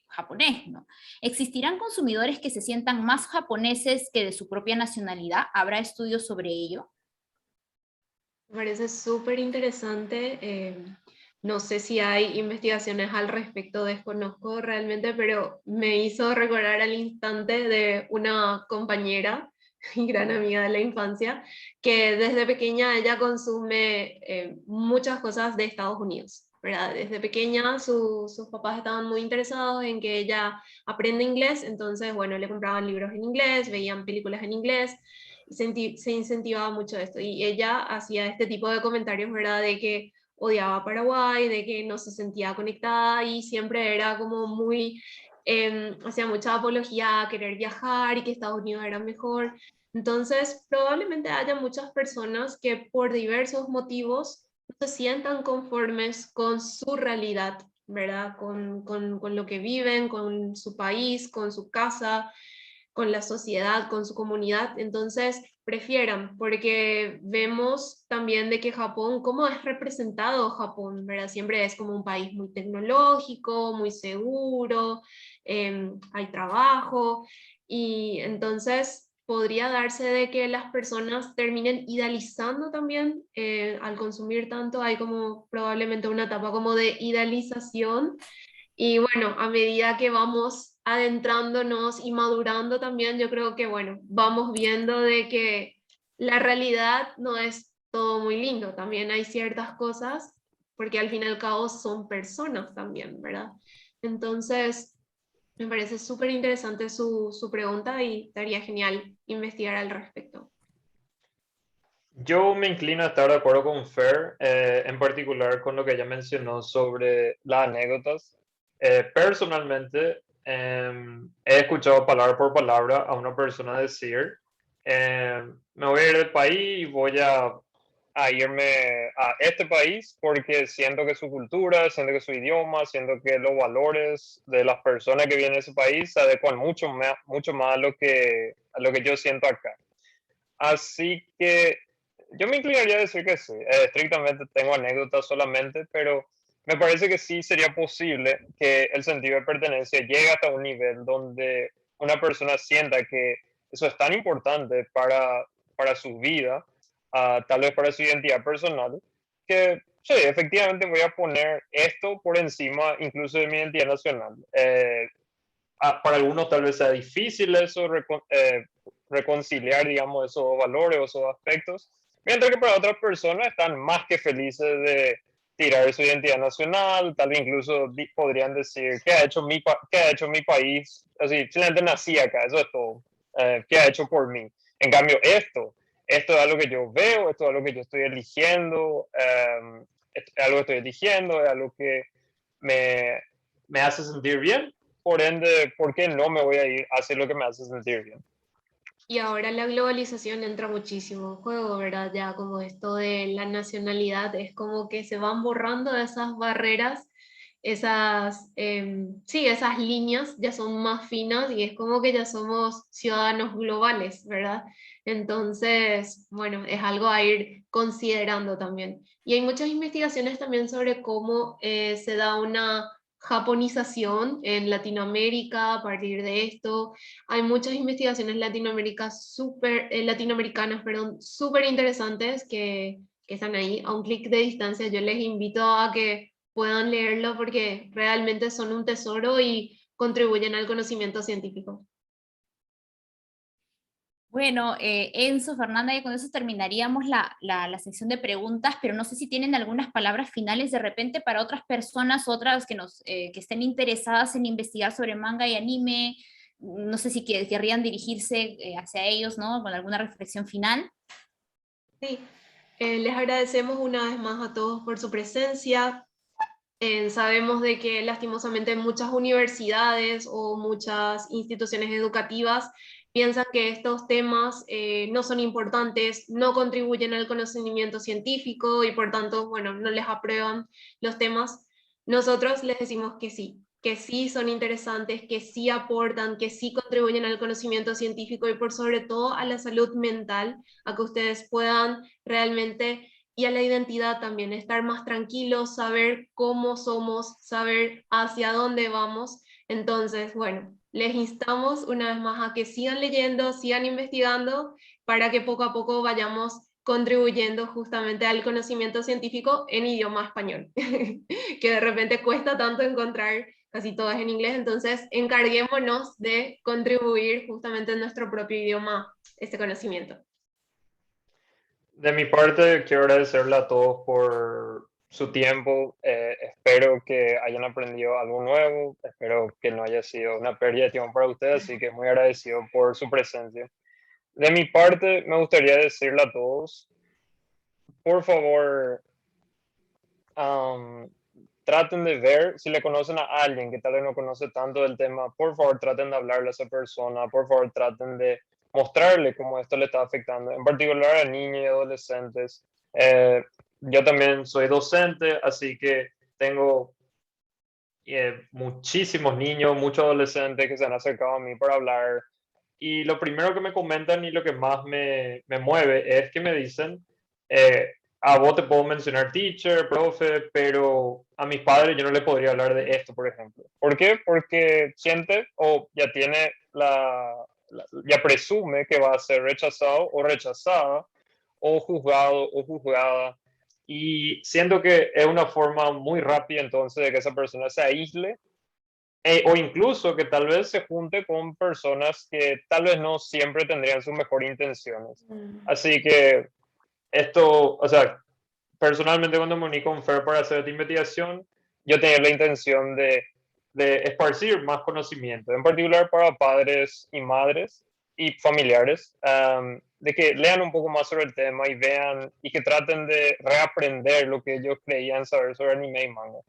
japonés, ¿no? ¿Existirán consumidores que se sientan más japoneses que de su propia nacionalidad? ¿Habrá estudios sobre ello? Me parece súper interesante. No sé si hay investigaciones al respecto, desconozco realmente, pero me hizo recordar al instante de una compañera y gran amiga de la infancia, que desde pequeña ella consume muchas cosas de Estados Unidos, ¿verdad? Desde pequeña sus papás estaban muy interesados en que ella aprenda inglés, entonces, bueno, le compraban libros en inglés, veían películas en inglés, se incentivaba mucho esto. Y ella hacía este tipo de comentarios, ¿verdad? De que odiaba Paraguay, de que no se sentía conectada y siempre era como muy, hacía mucha apología a querer viajar y que Estados Unidos era mejor. Entonces, probablemente haya muchas personas que por diversos motivos no se sientan conformes con su realidad, ¿verdad? Con lo que viven, con su país, con su casa, con la sociedad, con su comunidad, entonces prefieran, porque vemos también de que Japón, cómo es representado Japón, ¿verdad? Siempre es como un país muy tecnológico, muy seguro, hay trabajo, y entonces podría darse de que las personas terminen idealizando también, al consumir tanto, hay como probablemente una etapa como de idealización y bueno, a medida que vamos adentrándonos y madurando también, yo creo que, bueno, vamos viendo de que la realidad no es todo muy lindo, también hay ciertas cosas, porque al fin y al cabo son personas también, ¿verdad? Entonces, me parece súper interesante su pregunta y estaría genial investigar al respecto. Yo me inclino a estar de acuerdo con Fer, en particular con lo que ella mencionó sobre las anécdotas. Personalmente, he escuchado palabra por palabra a una persona decir, me voy a ir del país y voy a irme a este país porque siento que su cultura, siento que su idioma, siento que los valores de las personas que vienen de ese país se adecuan mucho más a lo que yo siento acá. Así que yo me inclinaría a decir que sí. Estrictamente tengo anécdotas solamente, pero me parece que sí sería posible que el sentido de pertenencia llegue hasta un nivel donde una persona sienta que eso es tan importante para su vida, tal vez para su identidad personal, que sí, efectivamente voy a poner esto por encima incluso de mi identidad nacional. Para algunos tal vez sea difícil eso, reconciliar, digamos, esos valores o esos aspectos, mientras que para otras personas están más que felices de tirar su identidad nacional, tal vez incluso podrían decir, ¿qué ha hecho mi país? Así, simplemente nací acá, eso es todo. ¿Qué ha hecho por mí? En cambio, esto es algo que yo veo, esto es algo que yo estoy eligiendo, es algo que estoy eligiendo, es algo que me hace sentir bien, por ende, ¿por qué no me voy a ir a hacer lo que me hace sentir bien? Y ahora la globalización entra muchísimo en juego, ¿verdad? Ya como esto de la nacionalidad, es como que se van borrando esas barreras, sí, esas líneas ya son más finas y es como que ya somos ciudadanos globales, ¿verdad? Entonces, bueno, es algo a ir considerando también. Y hay muchas investigaciones también sobre cómo se da una japonización en Latinoamérica a partir de esto. Hay muchas investigaciones latinoamericanas, perdón, súper interesantes que están ahí a un clic de distancia. Yo les invito a que puedan leerlo porque realmente son un tesoro y contribuyen al conocimiento científico. Bueno, Enzo, Fernanda, y con eso terminaríamos la sección de preguntas, pero no sé si tienen algunas palabras finales de repente para otras personas, otras que estén interesadas en investigar sobre manga y anime. No sé si querrían dirigirse hacia ellos, ¿no? Con alguna reflexión final. Sí, les agradecemos una vez más a todos por su presencia. Sabemos de que lastimosamente muchas universidades o muchas instituciones educativas piensan que estos temas no son importantes, no contribuyen al conocimiento científico y por tanto, bueno, no les aprueban los temas. Nosotros les decimos que sí son interesantes, que sí aportan, que sí contribuyen al conocimiento científico y por sobre todo a la salud mental, a que ustedes puedan realmente y a la identidad también, estar más tranquilos, saber cómo somos, saber hacia dónde vamos. Entonces, bueno, les instamos una vez más a que sigan leyendo, sigan investigando, para que poco a poco vayamos contribuyendo justamente al conocimiento científico en idioma español, que de repente cuesta tanto encontrar casi todas en inglés, entonces encarguémonos de contribuir justamente en nuestro propio idioma este conocimiento. De mi parte, quiero agradecerle a todos por su tiempo. Espero que hayan aprendido algo nuevo. Espero que no haya sido una pérdida de tiempo para ustedes, así que muy agradecido por su presencia. De mi parte, me gustaría decirle a todos, por favor, traten de ver si le conocen a alguien que tal vez no conoce tanto del tema. Por favor, traten de hablarle a esa persona. Por favor, traten de mostrarle cómo esto le está afectando, en particular a niños y adolescentes. Yo también soy docente, así que tengo muchísimos niños, muchos adolescentes que se han acercado a mí para hablar. Y lo primero que me comentan y lo que más me mueve es que me dicen, a vos te puedo mencionar teacher, profe, pero a mis padres yo no le podría hablar de esto, por ejemplo. ¿Por qué? Porque siente o ya tiene ya presume que va a ser rechazado o rechazada o juzgado o juzgada. Y siento que es una forma muy rápida entonces de que esa persona se aísle o incluso que tal vez se junte con personas que tal vez no siempre tendrían sus mejores intenciones. Así que esto, o sea, personalmente cuando me uní con Fer para hacer esta investigación, yo tenía la intención de esparcir más conocimiento, en particular para padres y madres y familiares, de que lean un poco más sobre el tema y vean y que traten de reaprender lo que ellos creían saber sobre anime y manga.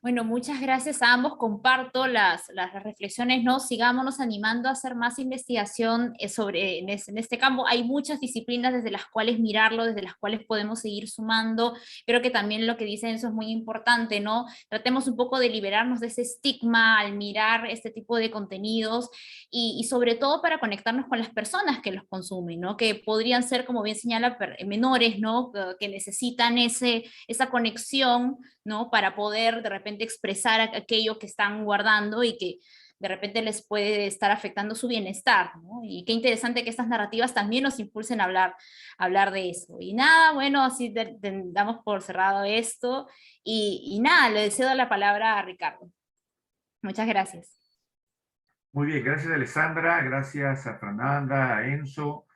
Bueno, muchas gracias a ambos. Comparto las reflexiones, ¿no? Sigámonos animando a hacer más investigación sobre, en este campo. Hay muchas disciplinas desde las cuales mirarlo, desde las cuales podemos seguir sumando. Creo que también lo que dice Enzo es muy importante, ¿no? Tratemos un poco de liberarnos de ese estigma al mirar este tipo de contenidos y sobre todo para conectarnos con las personas que los consumen, ¿no? Que podrían ser, como bien señala, menores, ¿no? Que necesitan esa conexión, ¿no? Para poder de repente expresar aquello que están guardando y que de repente les puede estar afectando su bienestar, ¿no? Y qué interesante que estas narrativas también nos impulsen a hablar de eso. Y nada, bueno, así damos por cerrado esto. Y nada, le cedo la palabra a Ricardo. Muchas gracias. Muy bien, gracias Alessandra, gracias a Fernanda, a Enzo,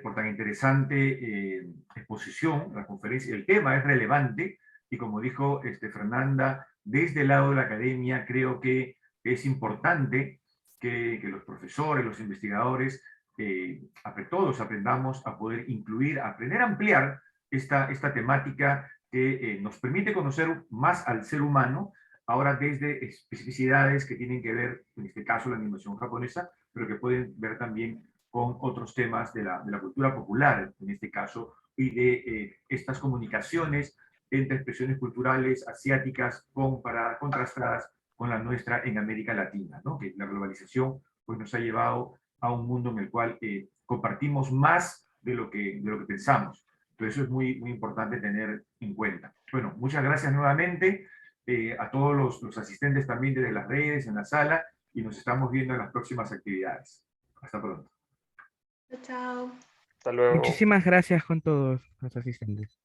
por tan interesante exposición. La conferencia, el tema es relevante y como dijo Fernanda, desde el lado de la academia creo que es importante que los profesores, los investigadores, todos aprendamos a poder incluir, a aprender a ampliar esta temática que nos permite conocer más al ser humano, ahora desde especificidades que tienen que ver, en este caso, la animación japonesa, pero que pueden ver también con otros temas de la cultura popular, en este caso, y de estas comunicaciones entre expresiones culturales asiáticas contrastadas con la nuestra en América Latina, ¿no? Que la globalización pues, nos ha llevado a un mundo en el cual compartimos más de lo que pensamos. Entonces eso es muy, muy importante tener en cuenta. Bueno, muchas gracias nuevamente a todos los asistentes también desde las redes, en la sala, y nos estamos viendo en las próximas actividades. Hasta pronto. Chao. Hasta luego. Muchísimas gracias con todos los asistentes.